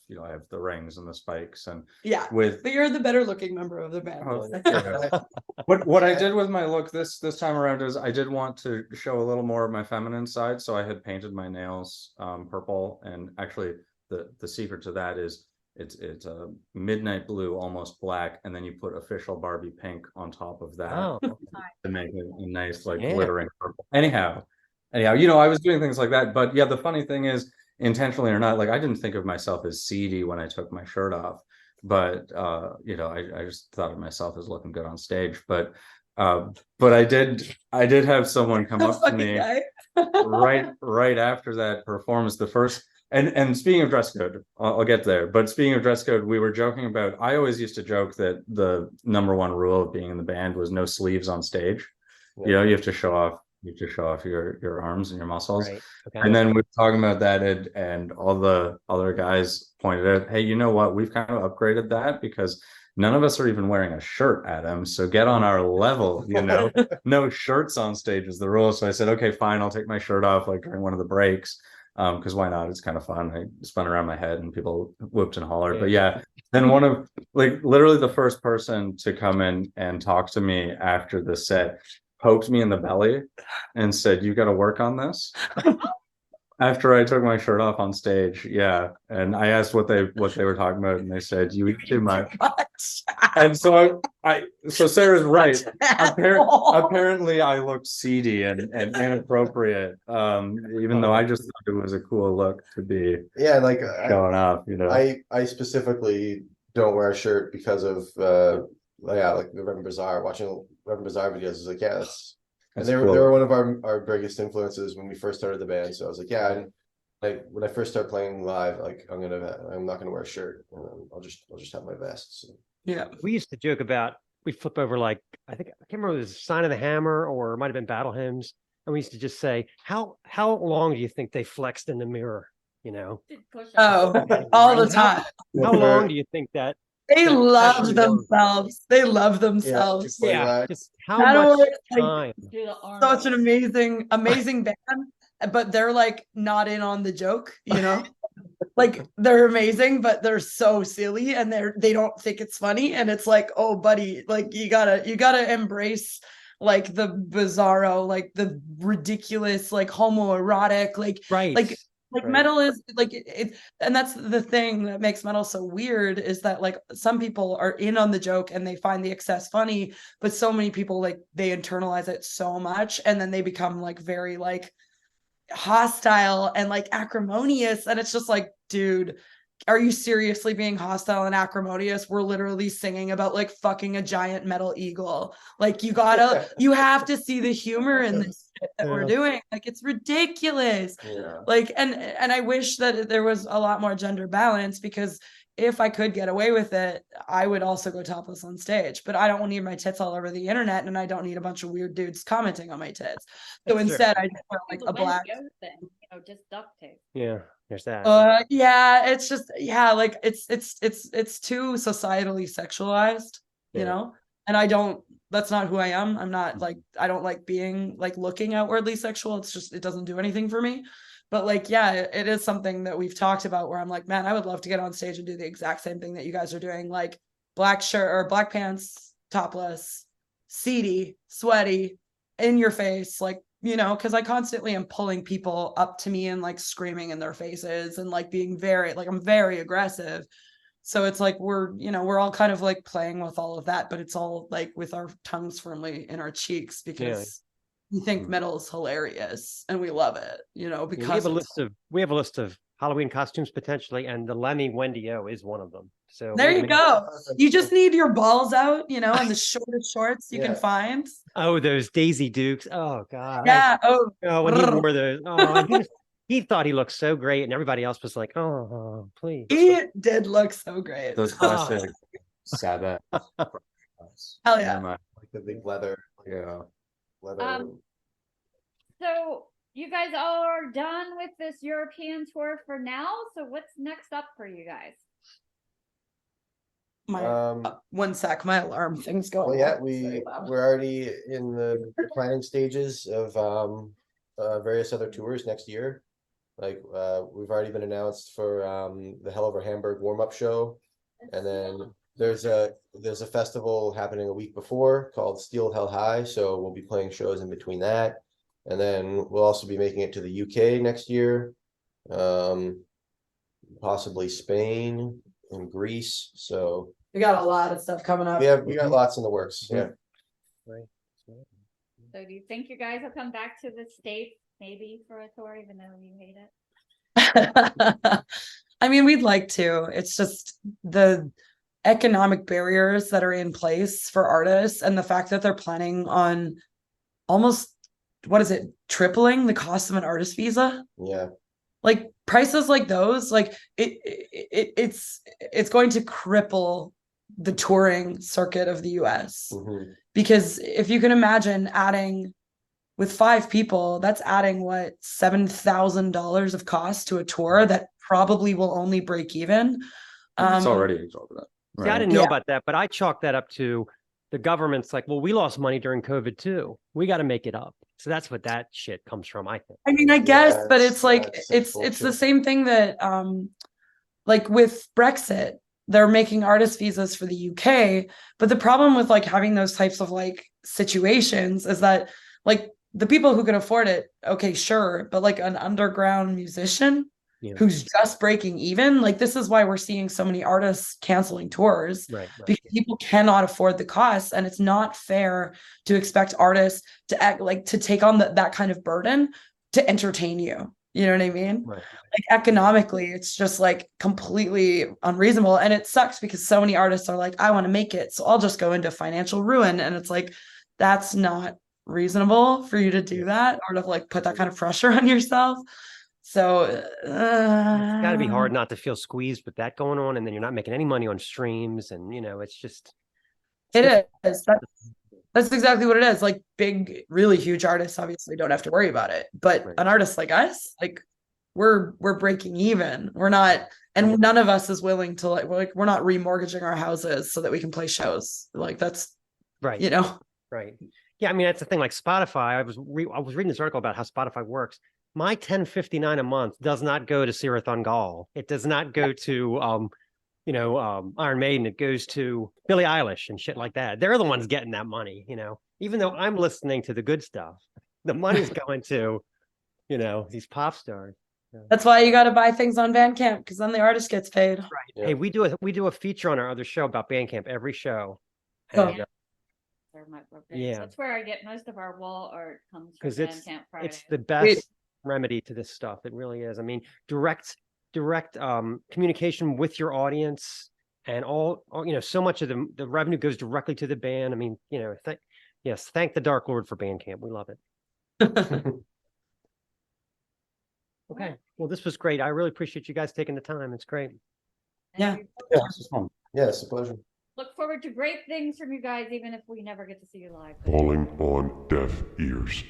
the rings and the spikes, and Yeah, with but you're the better looking member of the band. Oh, yeah. What I did with my look this time around is I did want to show a little more of my feminine side, so I had painted my nails purple, and actually the secret to that is it's a midnight blue, almost black, and then you put official Barbie pink on top of that Oh, to make it a nice like Yeah. glittering purple. Anyhow, you know, I was doing things like that, but yeah, the funny thing is, intentionally or not, like I didn't think of myself as seedy when I took my shirt off, but you know, I just thought of myself as looking good on stage. But I did have someone come up to me right after that performance, the first. And speaking of dress code, I'll get there. But speaking of dress code, we were joking about. I always used to joke that the number one rule of being in the band was no sleeves on stage. Yeah. You know, you have to show off. You have to show off your arms and your muscles. right. Okay. And then we were talking about that, and all the other guys pointed out, hey, you know what? We've kind of upgraded that because none of us are even wearing a shirt, Adam. So get on our level, you know. No shirts on stage is the rule. So I said, okay, fine, I'll take my shirt off like during one of the breaks. Because why not? It's kind of fun. I spun around my head and people whooped and hollered. But yeah, then one of like literally the first person to come in and talk to me after the set poked me in the belly and said, "You got to work on this." After I took my shirt off on stage, yeah, and I asked what they were talking about, and they said, "You eat too much." And so so Sarah's right. Apparently, I looked seedy and inappropriate, even though I just thought it was a cool look to be like showing off. You know, I specifically don't wear a shirt because of like the Reverend Bizarre. Watching Reverend Bizarre videos is like, yeah, and they were one of our biggest influences when we first started the band. So I was like, yeah, and like when I first start playing live, like I'm not gonna wear a shirt. I'll just have my vest. So. Yeah, we used to joke about we flip over like I can't remember if it was Sign of the Hammer or it might have been Battle Hymns, and we used to just say how long do you think they flexed in the mirror? You know, oh, all the time. How long do you think that? They love actually themselves. They love themselves. Yeah, just how Battle much is, like, time? Such an amazing band, but they're like not in on the joke, you know. Like they're amazing, but they're so silly, and they don't think it's funny, and it's like, oh, buddy, like you gotta embrace like the bizarro, like the ridiculous, like homoerotic, like Right. metal is like it, and that's the thing that makes metal so weird is that like some people are in on the joke and they find the excess funny, but so many people like they internalize it so much, and then they become like very like hostile and like acrimonious, and it's just like, dude, are you seriously being hostile and acrimonious? We're literally singing about like fucking a giant metal eagle. Like you have to see the humor in this shit that we're doing. Like it's ridiculous. Yeah. Like and I wish that there was a lot more gender balance, because if I could get away with it, I would also go topless on stage. But I don't need my tits all over the internet, and I don't need a bunch of weird dudes commenting on my tits. So instead, I just wear like a black. Just duct tape. Yeah, there's that. Yeah, it's just like it's too societally sexualized, you know. And that's not who I am. I'm not like, I don't like being like looking outwardly sexual. It's just, it doesn't do anything for me. But like, yeah, it is something that we've talked about where I'm like, man, I would love to get on stage and do the exact same thing that you guys are doing, like black shirt or black pants, topless, seedy, sweaty, in your face, like, you know, because I constantly am pulling people up to me and like screaming in their faces and like being very, like, I'm very aggressive. So it's like we're all kind of like playing with all of that, but it's all like with our tongues firmly in our cheeks because we think metal is hilarious and we love it, because we have a list of Halloween costumes potentially, and the Lemmy Wendy O is one of them. So there you go. You just need your balls out, and the shortest shorts you can find. Oh, those Daisy Dukes. Oh God. Yeah. When he wore those. Oh, and he thought he looked so great, and everybody else was like, "Oh, please." He did look so great. Those classic Sabbath. Hell yeah. Like the big leather. Yeah. Leather. So you guys all are done with this European tour for now. So what's next up for you guys? One sec, my alarm thing's going. Well, yeah, we're already in the planning stages of various other tours next year. Like we've already been announced for the Hell Over Hamburg warm-up show, and then there's a festival happening a week before called Steel Hell High, so we'll be playing shows in between that, and then we'll also be making it to the UK next year, possibly Spain and Greece. So we got a lot of stuff coming up. We got lots in the works. Yeah. Right. So do you think you guys will come back to the States maybe for a tour, even though you hate it? I mean, we'd like to. It's just the economic barriers that are in place for artists and the fact that they're planning on almost, tripling the cost of an artist visa? Yeah. Like prices like those, like it's going to cripple the touring circuit of the US. Because if you can imagine adding with 5 people, that's adding what, $7,000 of cost to a tour that probably will only break even. It's already exorbitant. Right? See, I didn't know about that, but I chalked that up to the government's like, well, we lost money during COVID too. We got to make it up. So that's what that shit comes from, I think. I mean, I guess, but it's like it's the same thing that like with Brexit, they're making artist visas for the UK, but the problem with like having those types of like situations is that like the people who can afford it, okay, sure, but like an underground musician who's just breaking even, like this is why we're seeing so many artists canceling tours, because people cannot afford the costs, and it's not fair to expect artists to act like to take on that kind of burden to entertain you. You know what I mean? Like economically, it's just like completely unreasonable, and it sucks because so many artists are like, I want to make it, so I'll just go into financial ruin, and it's like that's not reasonable for you to do that or to like put that kind of pressure on yourself. So it's got to be hard not to feel squeezed with that going on, and then you're not making any money on streams, and it's just it is. That's exactly what it is. Like big, really huge artists obviously don't have to worry about it, but an artist like us, like we're breaking even. We're not, and none of us is willing to like we're not remortgaging our houses so that we can play shows. Like that's right. Right. Yeah, I mean that's the thing. Like Spotify, I was reading this article about how Spotify works. My $10.59 a month does not go to Sirith Ungol. It does not go to Iron Maiden. It goes to Billie Eilish and shit like that. They're the ones getting that money, even though I'm listening to the good stuff. The money's going to, these pop stars. That's why you got to buy things on Bandcamp, because then the artist gets paid. Right. Yeah. Hey, we do a feature on our other show about Bandcamp every show. And, that's where I get most of our wall art comes from. Bandcamp Friday. It's the best remedy to this stuff. It really is. I mean, direct communication with your audience, and all so much of the revenue goes directly to the band. I mean, thank the Dark Lord for Bandcamp. We love it. Okay. Well, this was great. I really appreciate you guys taking the time. It's great. Yeah. This was fun. Yeah, it's a pleasure. Look forward to great things from you guys, even if we never get to see you live. Falling on deaf ears.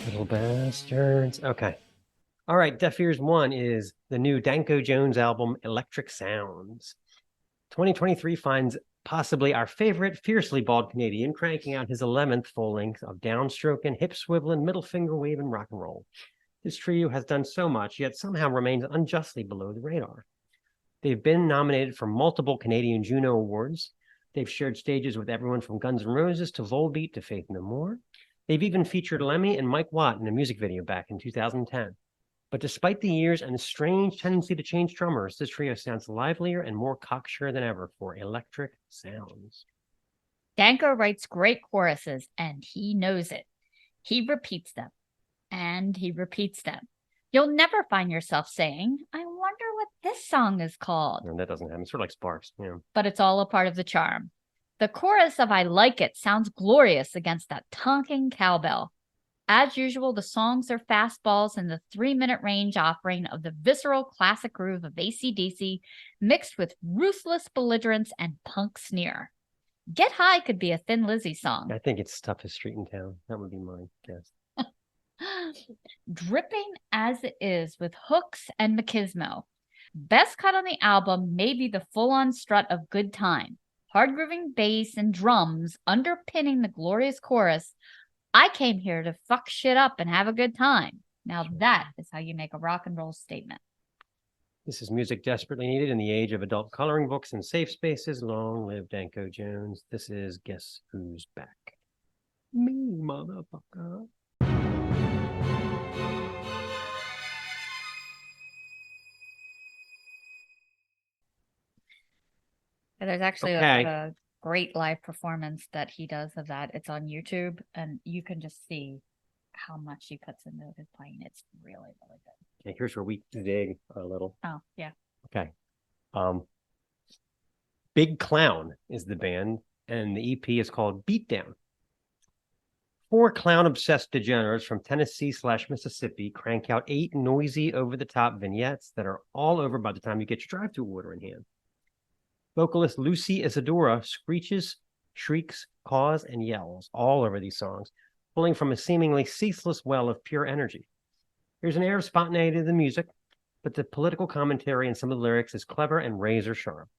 Little bastards. Okay. All right. Deaf Ears 1 is the new Danko Jones album, Electric Sounds. 2023 finds possibly our favorite fiercely bald Canadian, cranking out his 11th full length of downstroking, hip swiveling, middle finger waving rock and roll. This trio has done so much, yet somehow remains unjustly below the radar. They've been nominated for multiple Canadian Juno Awards. They've shared stages with everyone from Guns N' Roses to Volbeat to Faith No More. They've even featured Lemmy and Mike Watt in a music video back in 2010. But despite the years and the strange tendency to change drummers, this trio sounds livelier and more cocksure than ever for electric sounds. Danko writes great choruses, and he knows it. He repeats them, and he repeats them. You'll never find yourself saying, I wonder what this song is called. And that doesn't happen. It's sort of like Sparks. Yeah. But it's all a part of the charm. The chorus of I Like It sounds glorious against that tonking cowbell. As usual, the songs are fastballs in the 3-minute range, offering of the visceral classic groove of AC/DC mixed with ruthless belligerence and punk sneer. Get High could be a Thin Lizzy song. I think it's toughest street in town. That would be my guess. Dripping as it is with hooks and machismo. Best cut on the album may be the full-on strut of Good Time. Hard-grooving bass and drums underpinning the glorious chorus. I came here to fuck shit up and have a good time. Now that is how you make a rock and roll statement. This is music desperately needed in the age of adult coloring books and safe spaces. Long live Danko Jones. This is Guess Who's Back? Me, motherfucker. There's actually Okay. a great live performance that he does of that. It's on YouTube, and you can just see how much he puts into his playing. It's really, really good. Okay, here's where we dig a little. Oh, yeah. Okay. Big Clown is the band, and the EP is called Beatdown. 4 clown-obsessed degenerates from Tennessee/Mississippi crank out 8 noisy, over-the-top vignettes that are all over by the time you get your drive-thru order in hand. Vocalist Lucy Isadora screeches, shrieks, caws, and yells all over these songs, pulling from a seemingly ceaseless well of pure energy. There's an air of spontaneity to the music, but the political commentary in some of the lyrics is clever and razor sharp.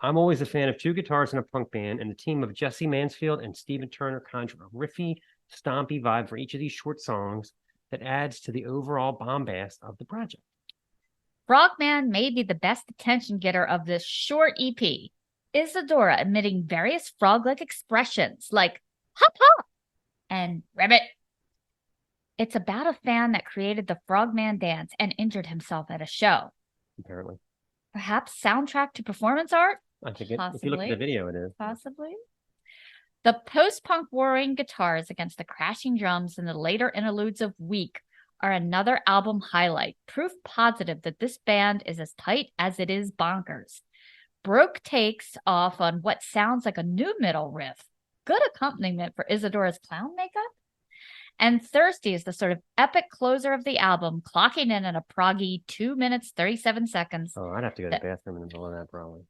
I'm always a fan of 2 guitars in a punk band, and the team of Jesse Mansfield and Stephen Turner conjure a riffy, stompy vibe for each of these short songs that adds to the overall bombast of the project. Frogman may be the best attention getter of this short EP. Isadora emitting various frog-like expressions like hop hop and ribbit. It's about a fan that created the Frogman dance and injured himself at a show. Apparently. Perhaps soundtrack to performance art? I think if you look at the video, it is. Possibly. The post-punk warring guitars against the crashing drums in the later interludes of Weak are another album highlight, proof positive that this band is as tight as it is bonkers. Broke takes off on what sounds like a new metal riff. Good accompaniment for Isadora's clown makeup. And Thirsty is the sort of epic closer of the album, clocking in at a proggy 2 minutes, 37 seconds. Oh, I'd have to go to the bathroom in the middle of that, probably.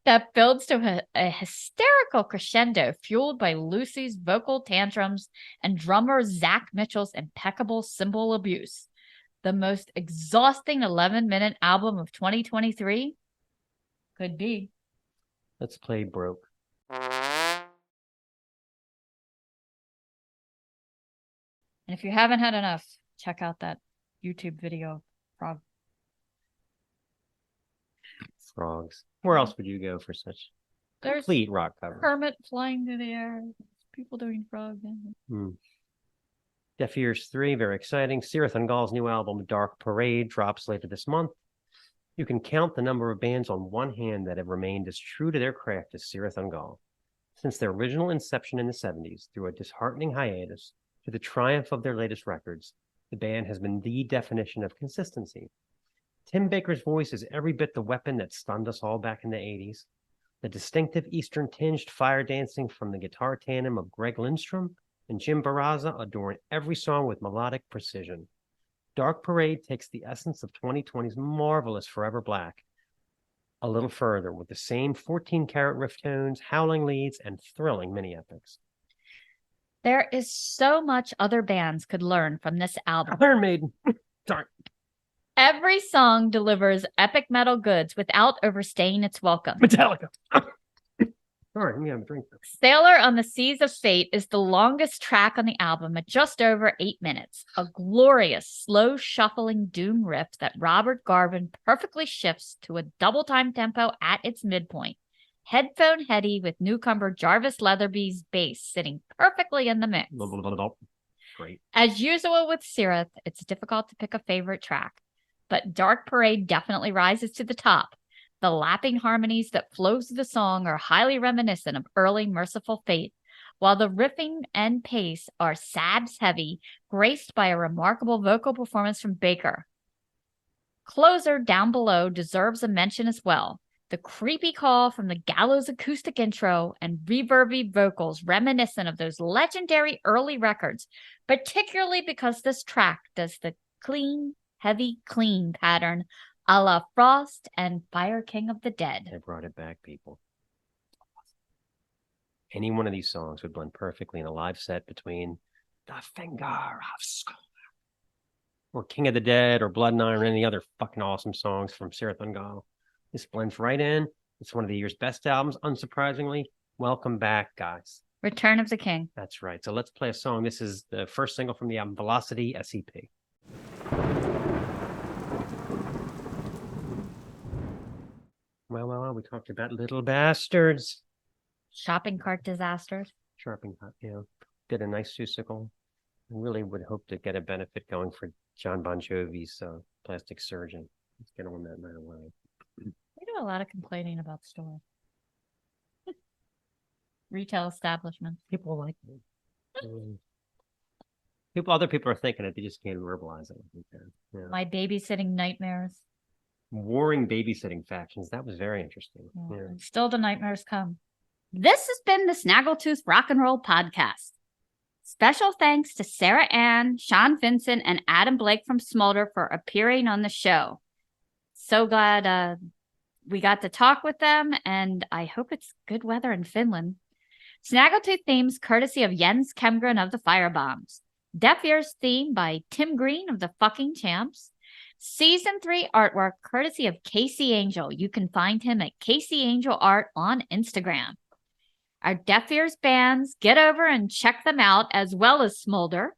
That builds to a hysterical crescendo fueled by Lucy's vocal tantrums and drummer Zach Mitchell's impeccable cymbal abuse. The most exhausting 11-minute album of 2023? Could be. Let's play Broke. And if you haven't had enough, check out that YouTube video of Frog. Frogs. Where else would you go for such There's complete rock cover? Hermit flying through the air. People doing frog. Deaf Ears 3, very exciting. Cirith Ungol's new album, Dark Parade, drops later this month. You can count the number of bands on one hand that have remained as true to their craft as Cirith Ungol. Since their original inception in the 70s, through a disheartening hiatus, to the triumph of their latest records, the band has been the definition of consistency. Tim Baker's voice is every bit the weapon that stunned us all back in the 80s. The distinctive Eastern-tinged fire dancing from the guitar tandem of Greg Lindstrom and Jim Barraza adorn every song with melodic precision. Dark Parade takes the essence of 2020's marvelous Forever Black a little further with the same 14-karat riff tones, howling leads, and thrilling mini-epics. There is so much other bands could learn from this album. Iron Maiden. Sorry. Every song delivers epic metal goods without overstaying its welcome. Metallica. Sorry, let me have a drink. Sailor on the Seas of Fate is the longest track on the album at just over 8 minutes. A glorious, slow shuffling doom riff that Robert Garvin perfectly shifts to a double time tempo at its midpoint. Headphone heady with newcomer Jarvis Leatherby's bass sitting perfectly in the mix. Great. As usual with Sirith, it's difficult to pick a favorite track, but Dark Parade definitely rises to the top. The lapping harmonies that flow through the song are highly reminiscent of early Merciful Fate, while the riffing and pace are sabs heavy, graced by a remarkable vocal performance from Baker. Closer Down Below deserves a mention as well. The creepy call from the Gallows acoustic intro and reverby vocals reminiscent of those legendary early records, particularly because this track does the clean, heavy, clean pattern a la Frost and Fire King of the Dead. They brought it back, people. Any one of these songs would blend perfectly in a live set between The Finger of Skull or King of the Dead or Blood and Iron or any other fucking awesome songs from Sirith Ungol. This blends right in. It's one of the year's best albums, unsurprisingly. Welcome back, guys. Return of the King. That's right. So let's play a song. This is the first single from the album, Velocity SEP. Well, we talked about little bastards. Shopping cart disasters. Sharping, did a nice musical. I really would hope to get a benefit going for John Bon Jovi's plastic surgeon. Let's get on that right away. We do a lot of complaining about stores. Retail establishments. People like it. Other people are thinking it, they just can't verbalize it. Yeah. My babysitting nightmares. Warring babysitting factions. That was very interesting. Yeah. Yeah. And still the nightmares come. This has been the Snaggletooth Rock and Roll Podcast. Special thanks to Sarah Ann, Shon Vincent, and Adam Blake from Smoulder for appearing on the show. So glad we got to talk with them, and I hope it's good weather in Finland. Snaggletooth themes courtesy of Jens Kemgren of the Firebombs. Deaf Ears theme by Tim Green of the Fucking Champs. Season 3 artwork courtesy of Casey Angel. You can find him at Casey Angel Art on Instagram. Our Deaf Ears bands, get over and check them out, as well as Smoulder.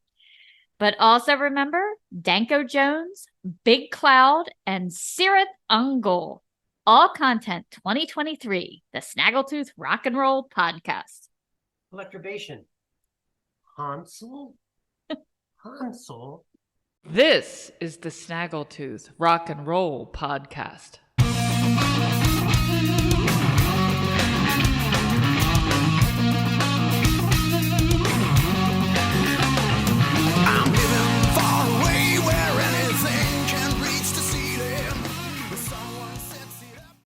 But also remember, Danko Jones, Big Cloud, and Sirith Ungol. All content 2023, the Snaggletooth Rock and Roll Podcast. Electrobation. Hansel? Hansel? This is the Snaggletooth Rock and Roll Podcast.